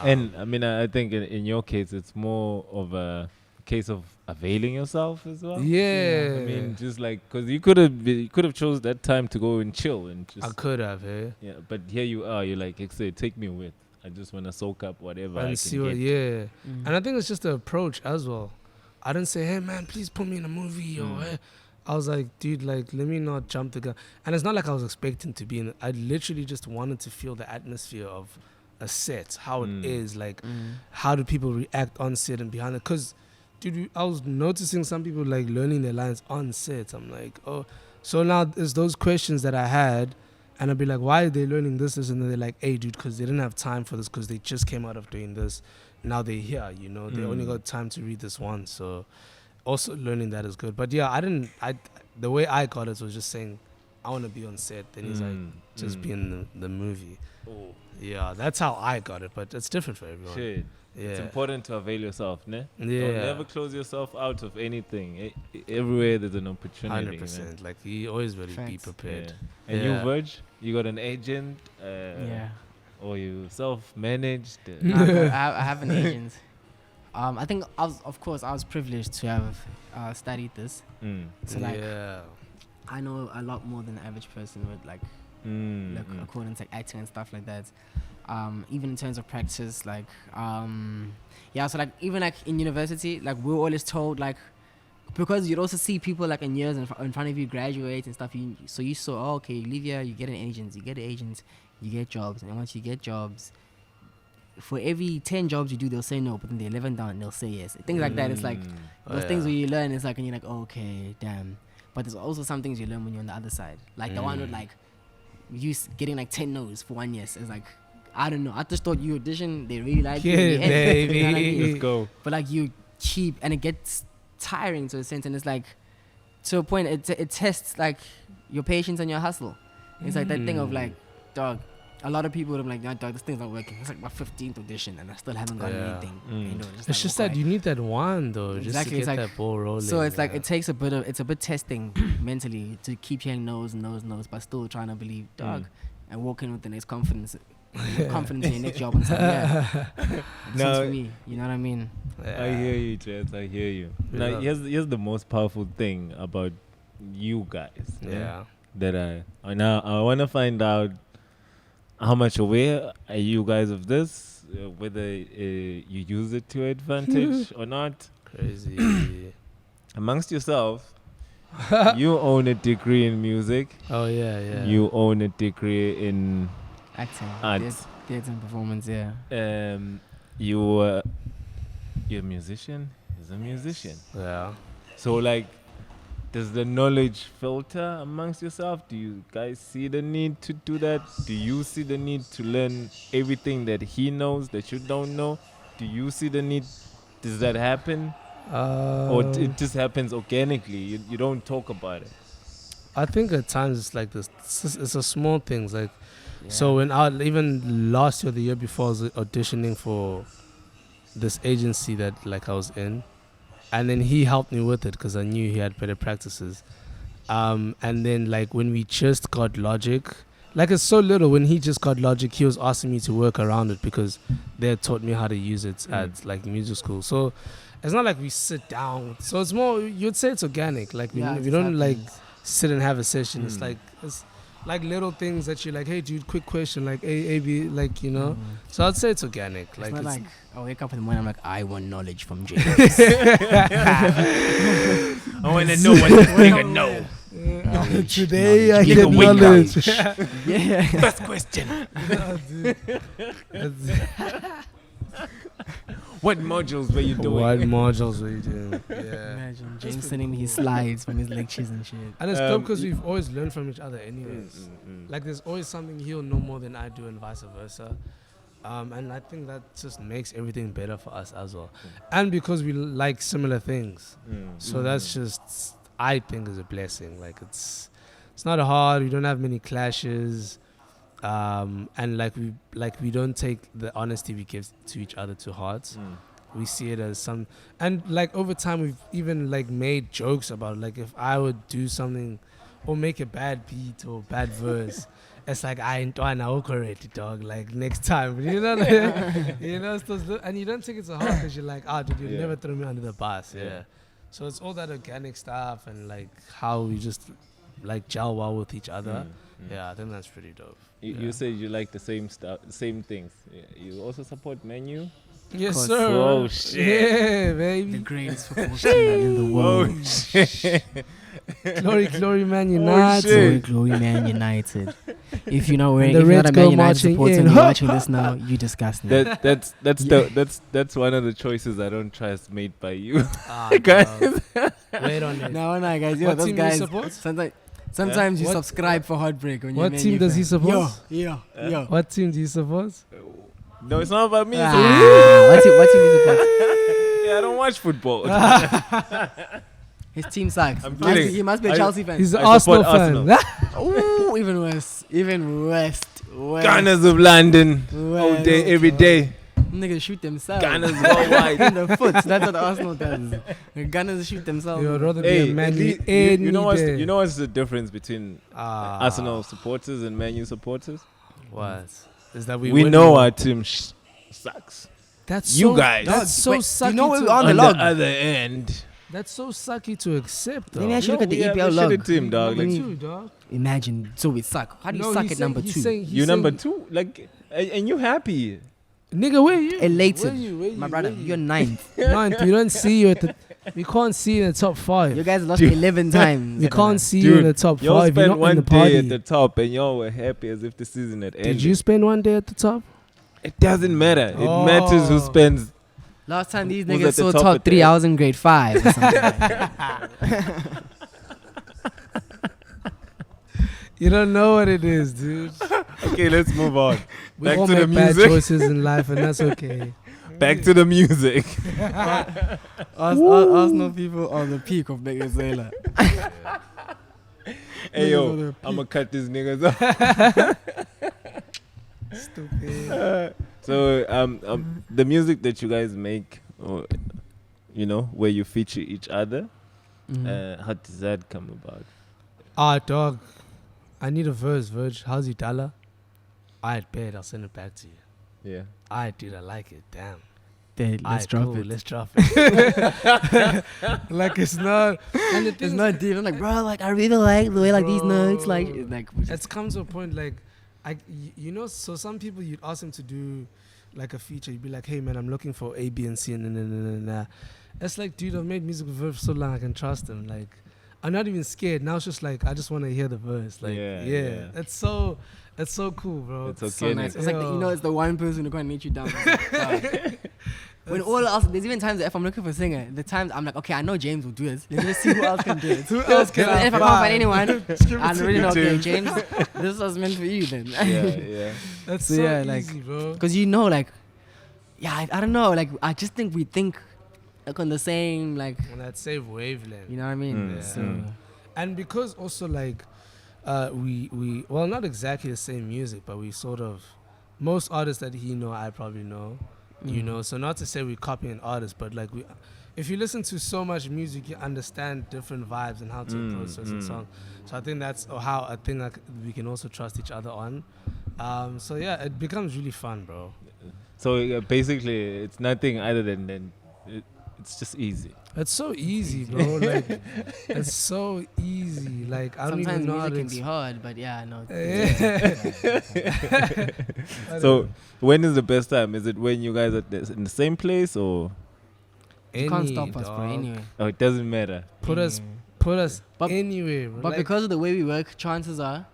And I mean, I think in your case, it's more of a case of availing yourself as well. Yeah. I mean, just like because you could have chose that time to go and chill and just. I could have, Yeah, but here you are. You're like, say, take me with. I just want to soak up whatever I can and see get. what, yeah. And I think it's just the approach as well. I didn't say, hey man, please put me in a movie or hey. I was like, dude, like, let me not jump the gun. And it's not like I was expecting to be in it. I literally just wanted to feel the atmosphere of a set, how it is, like, how do people react on set and behind it? Because, dude, I was noticing some people, like, learning their lines on set. I'm like, oh. So now there's those questions that I had, and I'd be like, why are they learning this? And then they're like, hey, dude, because they didn't have time for this because they just came out of doing this. Now they're here, you know. They only got time to read this one. So also learning that is good. But yeah, the way I got it was just saying, I want to be on set. Then he's like, just be in the movie. Oh. Yeah, that's how I got it. But it's different for everyone. Shit. Yeah. It's important to avail yourself, ne? Yeah. Don't never close yourself out of anything. Everywhere there's an opportunity. 100%. Like, you always really be Facts. prepared. Yeah. And Yeah. you, Verge, you got an agent? Yeah. Or you self-managed? No, I have an agent. I think I was privileged to have studied this. So like, yeah. I know a lot more than the average person would like according to like acting and stuff like that. Even in terms of practice, like so like even like in university, like we're always told like, because you'd also see people like in years in front of you graduate and stuff. So you saw, okay, you leave here, you get an agent, you get jobs, and once you get jobs, for every 10 jobs you do, they'll say no, but then the 11 down, they'll say yes. Things like that. It's like those things where you learn. It's like, and you're like, okay, damn. But there's also some things you learn when you're on the other side. Like the one with like you getting like 10 no's for 1 yes. It's like, I don't know. I just thought you audition, they really like you. Yeah, baby. You know what I mean? Let's go. But like you keep, and it gets tiring to a sense, and it's like, to a point, it tests like your patience and your hustle. It's like that thing of like, dog, a lot of people would have like, nah, dog, this thing's not working. It's like my 15th audition and I still haven't gotten Yeah. anything. Mm. You know, It's like, just walk that away. you need that one though, just Exactly, to it's get like- that ball rolling. So it's like yeah. it takes a bit testing mentally to keep hearing no's, but still trying to believe, dog, and walk in with the next confidence in your next job and say, yeah. No. For me, you know what I mean? Yeah. I hear you, Jess. I hear you. Yeah. Now, here's the most powerful thing about you guys. Yeah. That I want to find out how much aware are you guys of this, whether you use it to advantage or not. Crazy. Amongst yourself, you own a degree in music. Oh yeah. You own a degree in Acting, arts. theater and performance, yeah. You're a musician. He's a musician. Yeah. So like, does the knowledge filter amongst yourself? Do you guys see the need to do that? Do you see the need to learn everything that he knows that you don't know? Do you see the need? Does that happen? Or it just happens organically? You don't talk about it. I think at times it's like this. It's a small things like. So when even last year, the year before, I was auditioning for this agency that like I was in, and then he helped me with it because I knew he had better practices. And then like when we just got Logic, like it's so little. When he just got Logic, he was asking me to work around it because they had taught me how to use it at like music school. So it's not like we sit down. So it's more, you'd say it's organic. Like we don't like sit and have a session. It's like little things that you're like, hey dude, quick question, like A B, like, you know. So I'd say it's organic. It's Like not it's like I wake up in the morning, I'm like, I want knowledge from James. I want to know what this nigga know. today I Nigga, get wake up. knowledge. Yeah. First question. What modules were you doing? What modules were you doing? Yeah. Imagine James sending me his slides from his lectures and shit. And it's dope because we've always learned from each other anyways. Like there's always something he'll know more than I do and vice versa. And I think that just makes everything better for us as well. And because we like similar things. So that's just, I think, is a blessing. Like it's not hard. We don't have many clashes. And like we don't take the honesty we give to each other to heart. We see it as some, and like over time we've even like made jokes about like if I would do something or make a bad beat or bad verse, it's like I ain't correct, dog. Like next time, you know, like, you know, and you don't take it so hard because you're like, dude, you never throw me under the bus. Yeah. So it's all that organic stuff and like how we just like gel well with each other. Yeah, I think that's pretty dope. You said you like the same stuff, same things. Yeah. You also support Menu. Yes, course. sir. Oh shit! Yeah, The baby. greatest football team in the world. Oh shit! Glory, Man United. shit. Glory, Man United. If you're not wearing, The if you're Reds not a go Man United marching supporter in. and you're watching this now, you disgust me. That's one of the choices I don't trust made by you. Guys. Wait on it. No, guys. What Those team do you guys. support? Sometimes you What- subscribe for heartbreak. When What you're team does he support? Yo. What team do you support? No, it's not about me. Ah, so- what team do you support? Yeah, I don't watch football. His team sucks. I'm Must be- kidding. He must be a I- Chelsea fan. He's an I Arsenal support fan. Arsenal. Ooh, even worse. Gunners of London, all day, every day. Niggas shoot themselves. Gunners worldwide. in the foot. That's what Arsenal does. The Gunners shoot themselves. You'd rather Hey, be a Man at least- any you know day. what's the difference between Arsenal Ah, supporters and Man U supporters? what? Is that we We win know more? our team sucks. That's you so, guys. That's so Wait, sucky. you know where to, we are on On the the log. other end, That's so sucky to accept, though. Let me actually look at the we have EPL a log. shitty team, dog. Number Like, two, dog. Imagine, so we suck. How do you No, suck he's at saying- number he's 2? saying- he's you number saying- 2, like, and you happy? Nigga, where you? Elated. Where you? Where you? My brother, Where you? you're 9th. Ninth. We don't see you at the. We can't see you in the top 5. You guys lost Dude. 11 times. We can't see you in the top 5. Y'all You're spent not in one the day party. at the top, and y'all were happy as if the season had ended. Did you spend one day at the top? It doesn't matter. It Oh. matters who spends. Last time these Who's niggas at the saw top top of the 3, head? I was in grade 5 or something like that. You don't know what it is, dude. Okay, let's move on. We Back all to the make bad music. choices in life, and that's okay. Back to the music. Arsenal people are the peak of Venezuela. Hey Niggas yo, on their I'ma cut these niggas off. Stupid. So the music that you guys make, or where you feature each other, how does that come about? Dog. I need a verse, Verge. How's your dollar? Alright, bet. I'll send it back to you. Yeah. Alright, dude. I like it. Damn. Let's Alright, drop cool, it. Let's drop it. Like it's not. And the thing It's is, not deep. I'm like, bro, like I really like the way like these notes, like Bro. it's like. It's come to a point like, so some people you'd ask them to do like a feature. You'd be like, hey man, I'm looking for A, B, and C, and It's like, dude, I've made music with Verve for so long, I can trust them. Like, I'm not even scared. Now it's just like, I just want to hear the verse. Like, Yeah. It's so cool, bro. It's So okay. nice. It's like Yo. it's the one person who can't let you down. It's like, when all else, there's even times that if I'm looking for a singer, the times I'm like, okay, I know James will do this. Let me just see who else can do it. Who else can If I can't find anyone, I really know, okay, James. James, this was meant for you then. Yeah. That's So so yeah, like, easy, bro. Because I don't know, like I just think we think like on the same, like, On that same wavelength. you know what I mean? Yeah. So And because also like we well, not exactly the same music, but we sort of, most artists that he know I probably know, you know, so not to say we copy an artist, but like if you listen to so much music, you understand different vibes and how to approach certain songs. So I think that's how I think like we can also trust each other on. So yeah, it becomes really fun, bro. So basically, it's nothing other than it's just easy. It's so easy, bro. Like it's so easy. Like I don't sometimes even know how music to can be hard, but yeah, no. So when is the best time? Is it when you guys are in the same place, or You can't stop us, bro. dog. Anyway, it doesn't matter? Put us But- anywhere, bro. but Like, because of the way we work, chances are,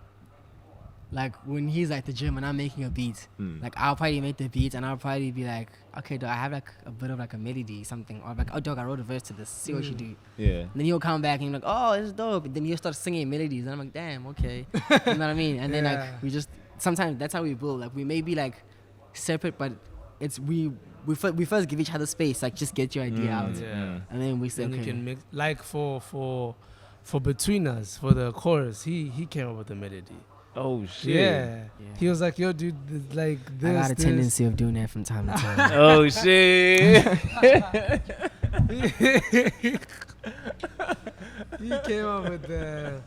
like when he's at the gym and I'm making a beat, like I'll probably make the beat and I'll probably be like, okay, do I have like a bit of like a melody, something, or like, oh dog, I wrote a verse to this. See what you do. Yeah. And then he'll come back and you're like, oh, it's dope. And then he'll start singing melodies, and I'm like, damn, okay. You know what I mean? And then Yeah. like we just sometimes that's how we build. Like we may be like separate, but it's we first give each other space. Like just get your idea out, Yeah. and then we say, then okay. you can mix. Like for Between Us, for the chorus, he came up with the melody. Oh shit. Yeah. He was like, yo, dude, like this. I got a this. tendency of doing that from time to time. Oh shit. He came up with the.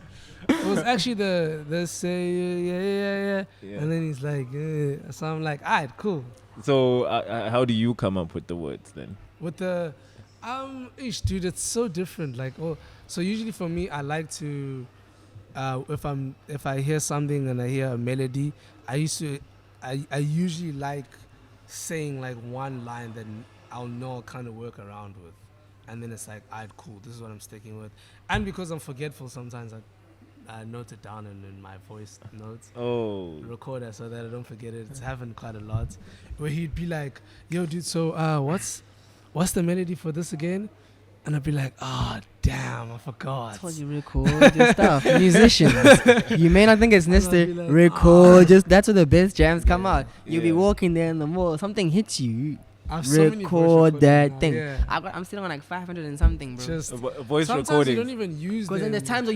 It was actually the say yeah, and then he's like, so I'm like, alright, cool. So how do you come up with the words then? With the, dude, it's so different. Like, so usually for me, I like to, if I hear something and I hear a melody, I usually like saying like one line that I'll know kind of work around with, and then it's like, alright, cool, this is what I'm sticking with. And because I'm forgetful, sometimes I note it down in my voice notes. Oh. Recorder so that I don't forget it. It's happened quite a lot. Where he'd be like, yo dude, so what's the melody for this again? And I'd be like, oh damn, I forgot. I told you record your stuff. Musicians, you may not think it's And I'll necessary. be like, Record, just that's where the best jams come out. You'll be Yeah. walking there in the mall, something hits you. I have so many voice Record that recordings now, thing. yeah. I'm sitting on like 500 and something, bro. Just Voice sometimes recording. you don't even use them. Because then there's times where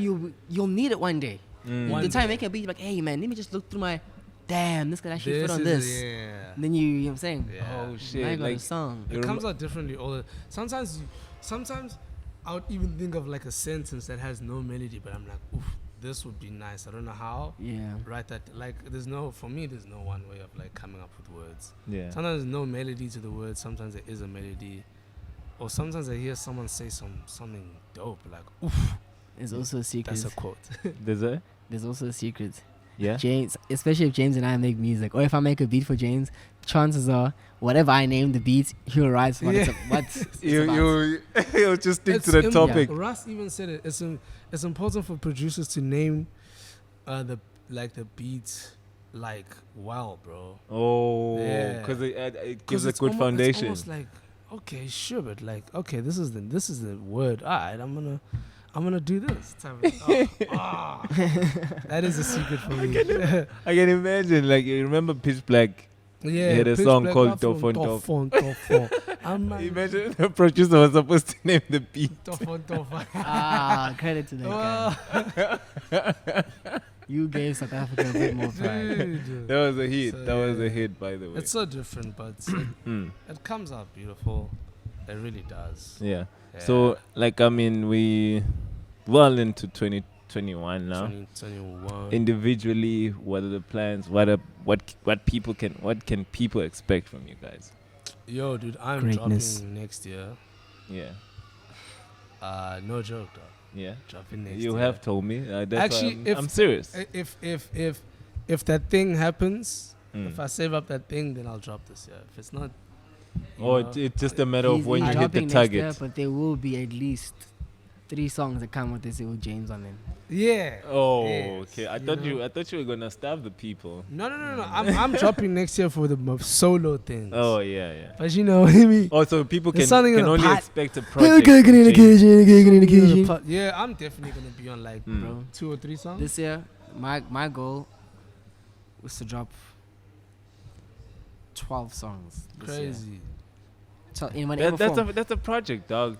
you'll need it one day. One The time day. make a beat, you're like, hey man, let me just look through my. Damn, this could actually fit on is- this. Yeah. And then you know what I'm saying? Yeah. Oh Now shit. you got a Like song. you It comes out differently all the sometimes I would even think of like a sentence that has no melody, but I'm like, oof, this would be nice. I don't know how. Yeah. Write that, like, there's no one way of like coming up with words. yeah. Sometimes there's no melody to the words, sometimes there is a melody. Or sometimes I hear someone say something dope, like, oof, There's also a secret. that's a quote. There's also a secret. Yeah. James, especially if James and I make music, or if I make a beat for James, chances are whatever I name the beat, he'll write what it's about. You just stick It's to the im- topic. Russ even said it. It's important for producers to name the beats like wow, bro. Oh, Yeah. because it gives a it's good It's foundation. almost like, okay, sure, but like, okay, this is the word. All right, I'm gonna do this. That is a secret for me. I can imagine, like, you remember Pitch Black? Yeah, He had a Pitch song Black, called Tophon, Tophon, Tophon. I'm like, Imagine the producer was supposed to name the beat. Tophon. Credit to that guy. You gave South Africa a bit more pride. Dude. That was a hit. So, That was yeah. a hit, by the way. It's so different, but it comes out beautiful. It really does. Yeah. Yeah. So, like, I mean, we well into 2021 now. 2021. Individually, what are the plans? What can people expect from you guys? Yo, dude, I'm Greatness. dropping next year. Yeah. No joke, dog. Yeah. Dropping next You year. have told me. That's Actually, why I'm serious. If that thing happens, Mm. if I save up that thing, then I'll drop this year. If it's not, you Or know, it's just a matter of He's- when he's you hit the dropping next year, target. but there will be at least 3 songs that come with this with James on them. yeah. Oh, Yes, okay. I you thought know. I thought you were gonna stab the people. No. I'm dropping next year for the solo things. Oh yeah. But you know what I mean. Also, people There's can something in the only pot. expect a project. from James. Yeah, I'm definitely gonna be on like Mm. Bro, 2 or 3 songs. this year, my goal was to drop 12 songs this year. Crazy. So in whatever That's form. a project, dog.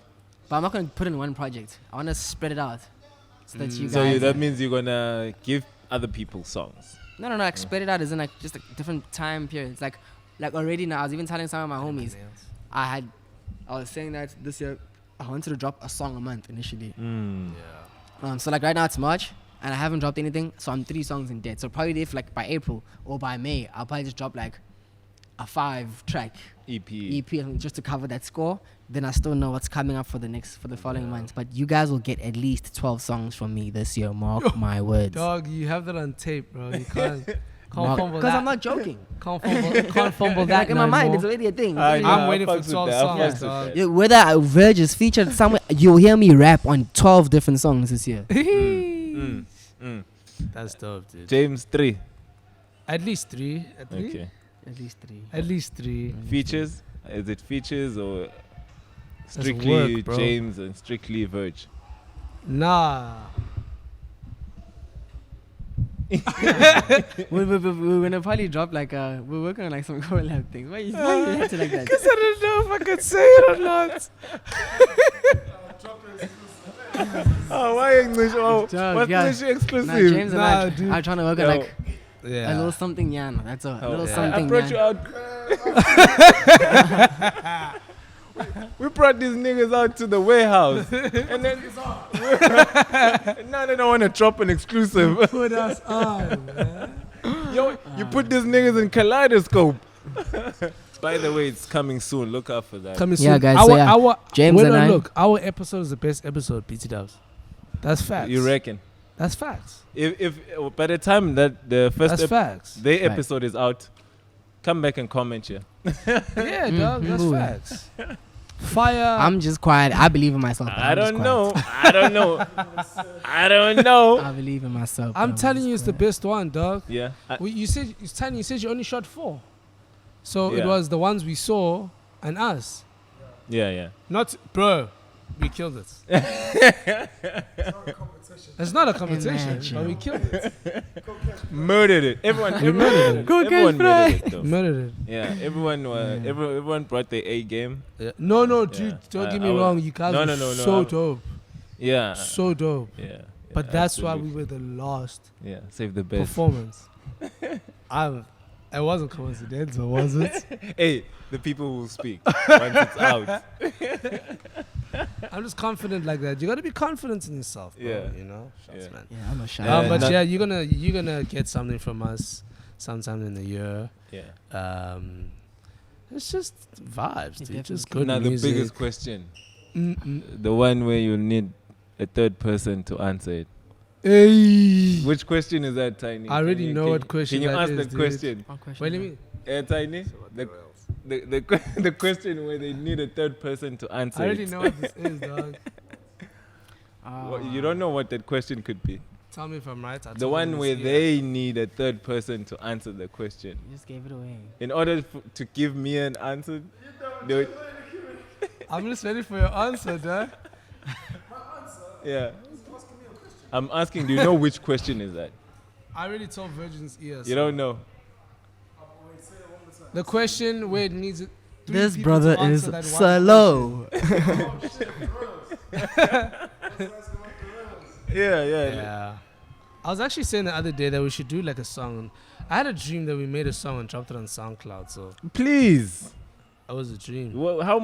But I'm not gonna put it in one project. I wanna spread it out so that you So guys. that means you're gonna give other people songs. No, like spread it out as in like just like different time periods. Like already now, I was even telling some of my homies. I was saying that this year I wanted to drop a song a month initially. Yeah. So like right now it's March and I haven't dropped anything, so I'm 3 songs in debt. So probably if like by April or by May, I'll probably just drop like a 5-track EP. EP just to cover that score. Then I still know what's coming up for the following months. But you guys will get at least 12 songs from me this year. Mark my words. Dog, you have that on tape, bro. You can't fumble Because that. I'm not joking. Can't fumble that. Like in my no mind, more. it's already a thing. It's I already know, I'm I waiting for fucks with 12 that, I songs, fucks with dog. that. Yeah, whether Verge is featured somewhere, you'll hear me rap on 12 different songs this year. That's dope, dude. James 3. At least 3. Okay. At least 3. At least 3. Features? Is it features or strictly work, bro. James and strictly Verge? Nah. We're gonna probably drop like we're working on like some collab things. Why you acting like that? Because I don't know if I could say it or not. Oh, why English? Oh, Dog, what's yeah. English exclusive? Nah, James and Nah, I dude. are trying to work on Yo. like a Yeah. little something yan. That's all. A Oh, little yeah. something I brought yan. you out. We brought these niggas out to the warehouse. And then and now they don't want to drop an exclusive. Put us on, man. Yo, you put these niggas in kaleidoscope. By the way, it's coming soon. Look out for that. Coming Yeah, soon. guys, Our, so yeah, our, James wait, and no, I- look, our episode is the best episode, BT Dubs. That's facts. You reckon? That's facts. If by the time that the first That's facts. the Right. episode is out, come back and comment here. Yeah, dog. That's Ooh. facts. Fire. I'm just quiet. I believe in myself. but I I'm just don't quiet. know. I don't know. I don't know. I believe in myself. but I'm telling just you, it's the quiet. best one, dog. Yeah. You said you only shot 4, so it Yeah. was the ones we saw and us. Yeah. Not, bro. We killed it. It's not a competition, Imagine. but we killed it. Murdered it. Everyone murdered it. everyone murdered it though. Murdered it. Yeah, everyone Yeah. everyone brought their A game. Yeah. No, Yeah. dude. Don't I- get I me was- wrong. You guys No, were no, no, no, so I- dope. Yeah. So dope. Yeah. But that's why we absolutely. were the last Yeah, save the best. performance. It wasn't coincidental, was it? Hey, the people will speak once it's out. I'm just confident like that. You gotta be confident in yourself, bro. Yeah. You know, shots, Yeah. man. Yeah, I'm a shy. But not- yeah, you're gonna get something from us sometime in the year. Yeah. It's just vibes, It dude. Just definitely good Now the music. biggest question, Mm-mm. the one where you need a third person to answer it. Hey. Which question is that, Tiny? I already know what question Can you that ask is, the dude. question? One question. Wait, let me. Tiny? The question where they need a third person to answer I already it. know what this is, dog. You don't know what that question could be. Tell me if I'm right. I'll The tell you one this where year. they need a third person to answer the question. You just gave it away. In order to give me an answer, they would- I'm just ready for your answer, dog. yeah. I'm asking, do you know which question is that? I already told Virgin's ears. You don't know. The question where it needs it. three This people brother to is answer that one slow. Yeah. Yeah. I was actually saying the other day that we should do like a song. I had a dream that we made a song and dropped it on SoundCloud. So Please. that was a dream. How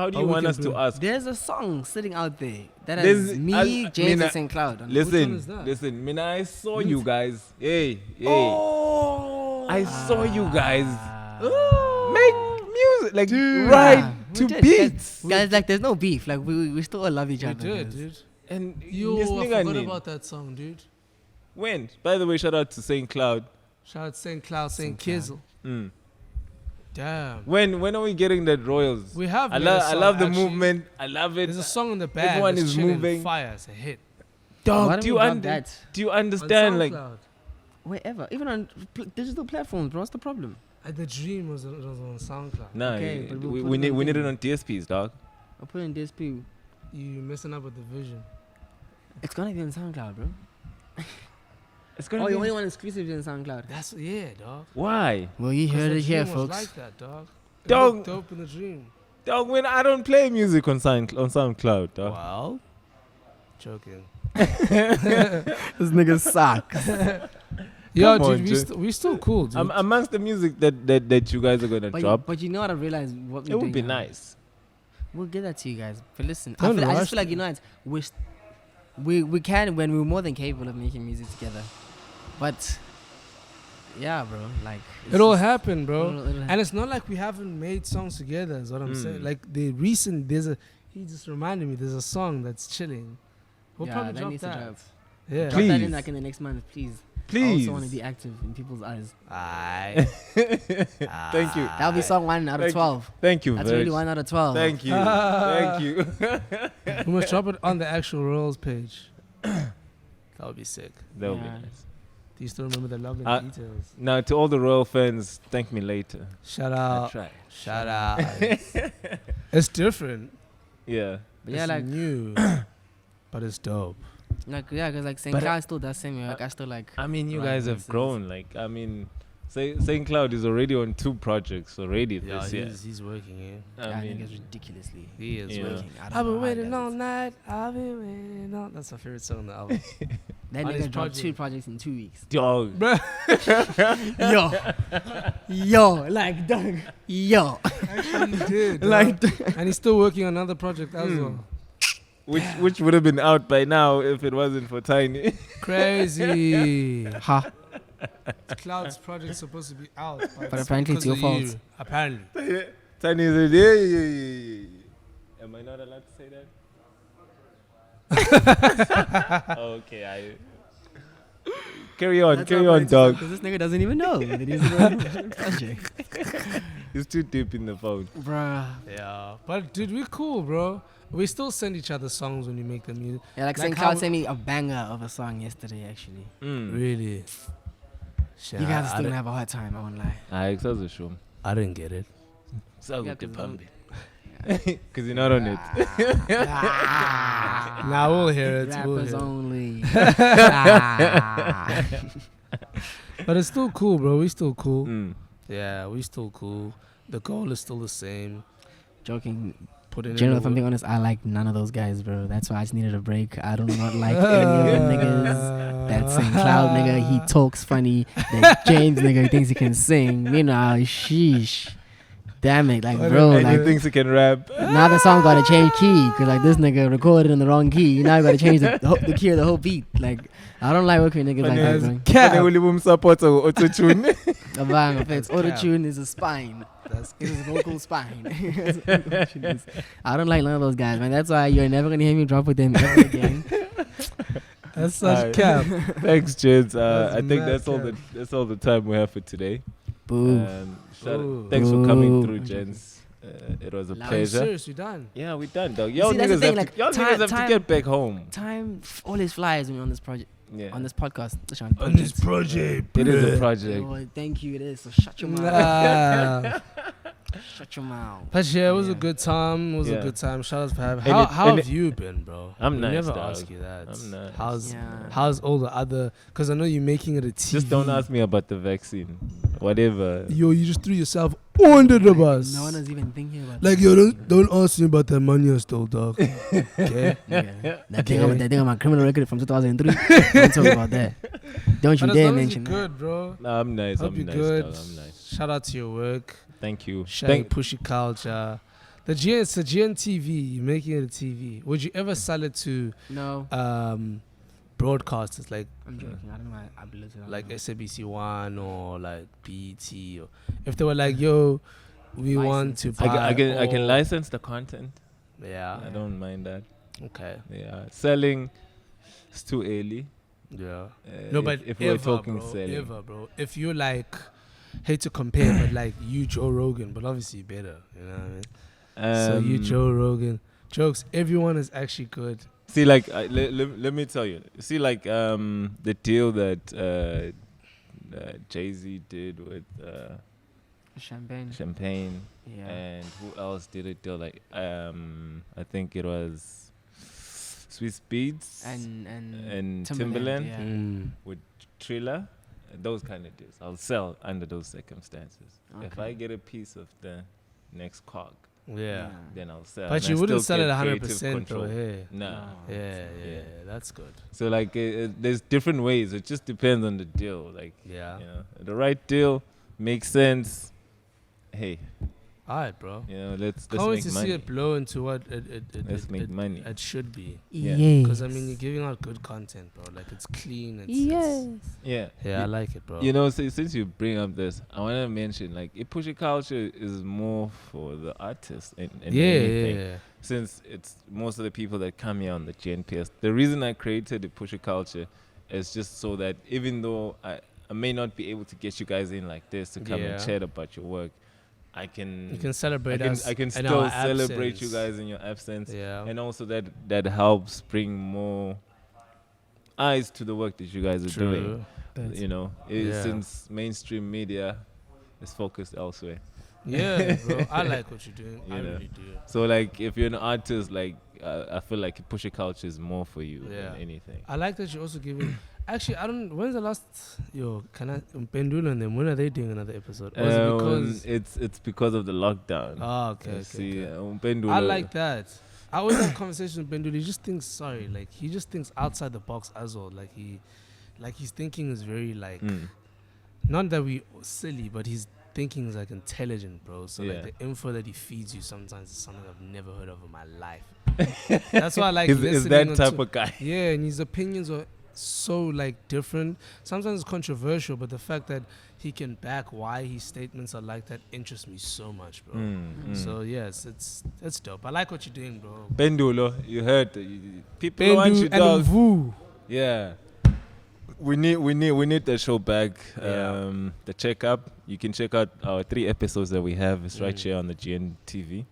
do you we want can us do to it. ask? There's a song sitting out there that There's- has me, I James, mean, and St. Cloud. on it. Which one Listen, is that? listen. Mina, I saw you guys. Hey. Oh, I saw you guys Ah. make music, like Dude. right Yeah, we to did. beats. Guys, like, there's no beef. Like, we still all love each we other. did, guys. dude. And Yo, this I nigga forgot name. about that song, dude. When? By the way, shout out to St. Cloud. Shout out St. Cloud, St. St. Kizzle. Mm. Damn. When are we getting that royals? We have. I made a love song, the actually. movement. I love it. There's a song in the bag. Everyone that's is chilling, moving. Fire. It's a hit. Why Dog, don't do you we drop under, that do you On understand? Like, SoundCloud. wherever, even on digital platforms, bro? What's the problem? The dream was on SoundCloud. nah, Okay, but we'll we, put we it need on we need it thing. on DSPs, dog. I'll put in DSP. You messing up with the vision. It's gonna be on SoundCloud, bro. It's gonna Oh, be. you only want exclusives in SoundCloud. That's dog. Why, Well, you 'Cause heard the it here, dream was folks. Like that, dog. It Dog. looked dope in the dream. dog? When I don't play music on SoundCloud, dog. Well, joking. This nigga sucks. Yo, Come on, dude, Jay. we still cool, dude. Amongst the music that you guys are gonna drop, But you know what I realized? What we're it would doing be now? nice. We'll get that to you guys. But listen, I Don't just rush feel like, you know, we can when we're more than capable of making music together. But yeah, bro, like it's It'll just- happen, bro. it'll And happen. it's not like we haven't made songs together, is what I'm Mm. saying. Like he just reminded me, there's a song that's chilling. We'll Yeah, probably that drop needs to that. drop. Yeah. Drop that in Please. like in the next month, please. I Please. also want to be active in people's eyes. Aye. Thank you. That'll be song 1 out of Thank you. 12. Thank you, That's Verge. really 1 out of 12. Thank you. Thank you. We must drop it on the actual Royals page. That would be sick. That would be Yeah. nice. Do you still remember the love and Uh, details? Now, to all the Royal fans, thank me later. Shout I out. tried. Shout out. It's different. Yeah. But yeah, It's like, new. But it's dope. yeah, because like St. But, Cloud still does same. Like I still like. I mean, you Right, guys have versus- grown. Like, I mean, St. Cloud is already on 2 projects already this year. he's working here. I think mean, it's ridiculously. He is Yeah. working. I don't I've know been how he waiting does all it. night. I've been waiting all. That's my favorite song on the album. That on his nigga dropped project. 2 projects in 2 weeks. dog. Yo, like, dog. Yo. Actually, he did. Like, and he's still working on another project as well. Which would have been out by now if it wasn't for Tiny. Crazy. ha. Cloud's project's supposed to be out. But apparently it's your because of fault. you. Apparently. Tiny is yeah. Am I not allowed to say that? Okay, carry on, dog. Because this nigga doesn't even know that he's in a project. He's too deep in the phone. Bruh. Yeah. But dude, we're cool, bro. We still send each other songs when we make the music. Yeah, like Like St. how Cloud we- sent me a banger of a song yesterday, actually. Really? Shit, You guys are I still gonna didn't- have a hard time, I won't lie. I was sure. I didn't get it. So Yeah, good to 'cause pump it. Because you're not on it. Now we'll hear it. We'll Rappers hear it. only. But it's still cool, bro. We still cool. Mm. Yeah, we still cool. The goal is still the same. Joking. Put it Generally, in if I'm being honest, I like none of those guys, bro. That's why I just needed a break. I do not like any of them niggas. That St. Cloud nigga, he talks funny. That James nigga, he thinks he can sing. You know, sheesh. Damn it, like, bro, And he like, thinks he can rap. now the song gotta change key, cause like this nigga recorded in the wrong key. Now I gotta change the key of the whole beat. Like, I don't like working with niggas like that, bro. Can we leave support auto-tune? A bang of it. Auto-tune is a spine. That's It's a vocal spine. I don't like none of those guys, man. That's why you're never gonna hear me drop with them ever again. That's such Alright. cap. Thanks, Jids. That's I think mad that's all the time we have for today. Boo. Ooh. Thanks for coming Boo. through, gents. It was a Loud. Are you pleasure. serious? You done? Yeah, we done, dog. You Y'all see, that's the niggas thing, have like, to, y'all time- niggas have time- to get back home. Time always flies when you're on this project, Yeah. on this podcast. On this project. It is a project. Oh, thank you, it is. So shut your mouth. Nah. Shut your mouth. But yeah, it was a Yeah. good time. It was Yeah. a good time. Shout out for having. And How it- how and have you been, bro? I'm we nice, never dog. ask you that. I'm nice. How's Yeah. how's all the other? Because I know you're making it a TV. Just don't ask me about the vaccine. Whatever. Yo, you just threw yourself under the bus. No one is even thinking about Like, that. yo, don't ask me about that money I stole, dog. Okay? Yeah. That thing on my criminal record from 2003. Don't talk about that. Don't you But as dare long as mention you're that. good, bro. Nah, I'm nice. Hope I'm you're nice. good. Dog, I'm nice. Shout out to your work. Thank you. Sharing pushy culture. It's a GNTV. You're making it a TV. Would you ever sell it to No, broadcasters like I'm joking. I don't know. I believe it. like SABC One or like BT, or if they were like, yo, we want to License. buy. I can all- license the content. Yeah. I don't mind that. Okay. Yeah, selling, it's too early. Yeah. Uh, No, but if ever, we're talking bro, selling, ever, bro. If you like, hate to compare, but like you, Joe Rogan, but obviously better. You know what I mean? So you, Joe Rogan. Jokes. Everyone is actually good. See, like, let me tell you. See, like, the deal that Jay-Z did with Champagne, Yeah. and who else did a deal? Like, I think it was Swiss Beats And Timberland Yeah. with Triller. Those kind of deals, I'll sell under those circumstances. If Okay. I get a piece of the next cog, Yeah. then I'll sell. But And you I wouldn't still sell it get 100% creative though. control. Hey. Nah. Yeah, that's good. So like, there's different ways. It just depends on the deal. Like, Yeah. you know, the right deal makes sense. Hey, All right, bro. you know, let's Can't wait make to money. see it blow into what Let's make money. it should be. Yeah. Because I mean, you're giving out good content, bro. Like it's clean. It's, Yeah. yeah, I like it, bro. You know, since you bring up this, I want to mention like pushy culture is more for the artist and anything. yeah. Since it's most of the people that come here on the GNPS. The reason I created the pushy culture is just so that even though I may not be able to get you guys in like this to come and Yeah. chat about your work, I can. You can celebrate us. I can in still our celebrate absence. you guys in your absence, Yeah. and also that helps bring more eyes to the work that you guys are doing. True. You know, Yeah. since mainstream media is focused elsewhere. Yeah, bro. I like what you're doing. You I know. really do. So like, if you're an artist, like I feel like pushy culture is more for you Yeah. than anything. I like that you're also giving. Actually, I don't. When's the last? Yo, can I? Pendula and them. When are they doing another episode? Or is it because? It's because of the lockdown. Oh, okay. You Okay. see, okay. Pendula- I like that. I always have conversations with Pendula. He just thinks. Like he just thinks outside the box as well. Like his thinking is very like. Not that we silly, but his thinking is like intelligent, bro. So Yeah. like the info that he feeds you sometimes is something I've never heard of in my life. That's why I like Is listening that type onto- of guy. Yeah, and his opinions are so like different. Sometimes it's controversial, but the fact that he can back why his statements are like that interests me so much, bro. So yes, it's dope. I like what you're doing, bro. Pendulo, you heard people want you, Pendu dog. and Vu. Yeah. We need the show back. Yeah. The checkup. You can check out our 3 episodes that we have. It's right here on the GNTV.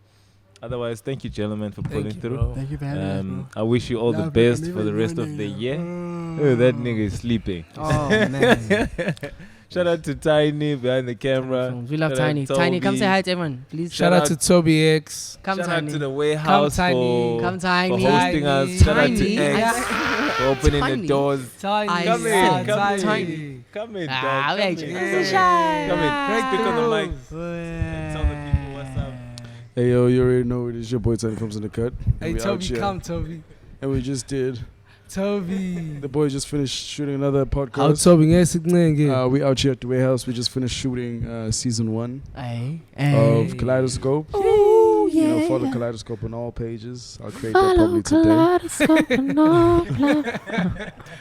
Otherwise, thank you, gentlemen, for pulling Thank you, through. bro. Thank you for having us, bro. I wish you all the Love best it. for the rest of the year. Oh, that nigga is sleeping. Oh man. Shout out to Tiny behind the camera. We love Shout out Tiny. to Tiny, come Toby. say hi to everyone, please. Shout out to Toby X. Come Shout Tiny. out to the Warehouse Tiny. for, Come for Tiny. hosting us. Shout out to Tiny. X for opening the Tiny. doors. Tiny. I Come said in, come Tiny. in. Come in, Ah, dog. wait, Come in. yeah. Come in. Shy. Come in. Speak on the mic. Yeah. Tell the people what's up. Hey yo, you already know it is your boy Tiny Films in the cut. Hey, We out Toby, here. come, Toby. And we just did. Toby. The boys just finished shooting another How podcast. Toby? Yes, again. We out here at the Warehouse. We just finished shooting season 1 Hey. of Kaleidoscope. Oh, You know, yeah. follow Kaleidoscope on all pages. I'll create that probably today.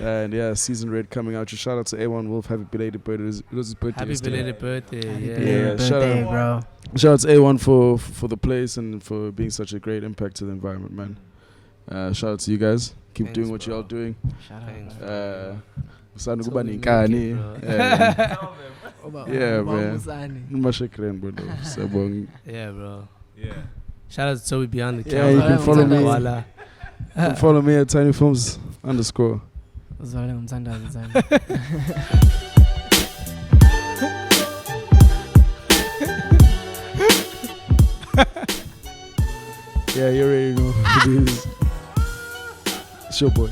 And yeah, season red coming out. Just shout out to A1 Wolf. Happy belated birthday. It was his birthday Happy yesterday. belated birthday. Yeah. Yeah, shout birthday, out. bro. Shout out to A1 for the place and for being such a great impact to the environment, man. Shout out to you guys. Keep Thanks, doing what bro. y'all doing. Shout out. Thanks, bro. Usanda Toby kuba make nenkani. it, bro. Yeah, Oba man. Musani. Mashakren, bro. Sabong. Yeah, bro. Yeah. Shout out to Toby beyond the Yeah, camera. you can follow me. Voila. You can follow me at Tiny Films _ Uzwala ngumthandazo Tiny. Yeah, you already know who it is. It's your boy.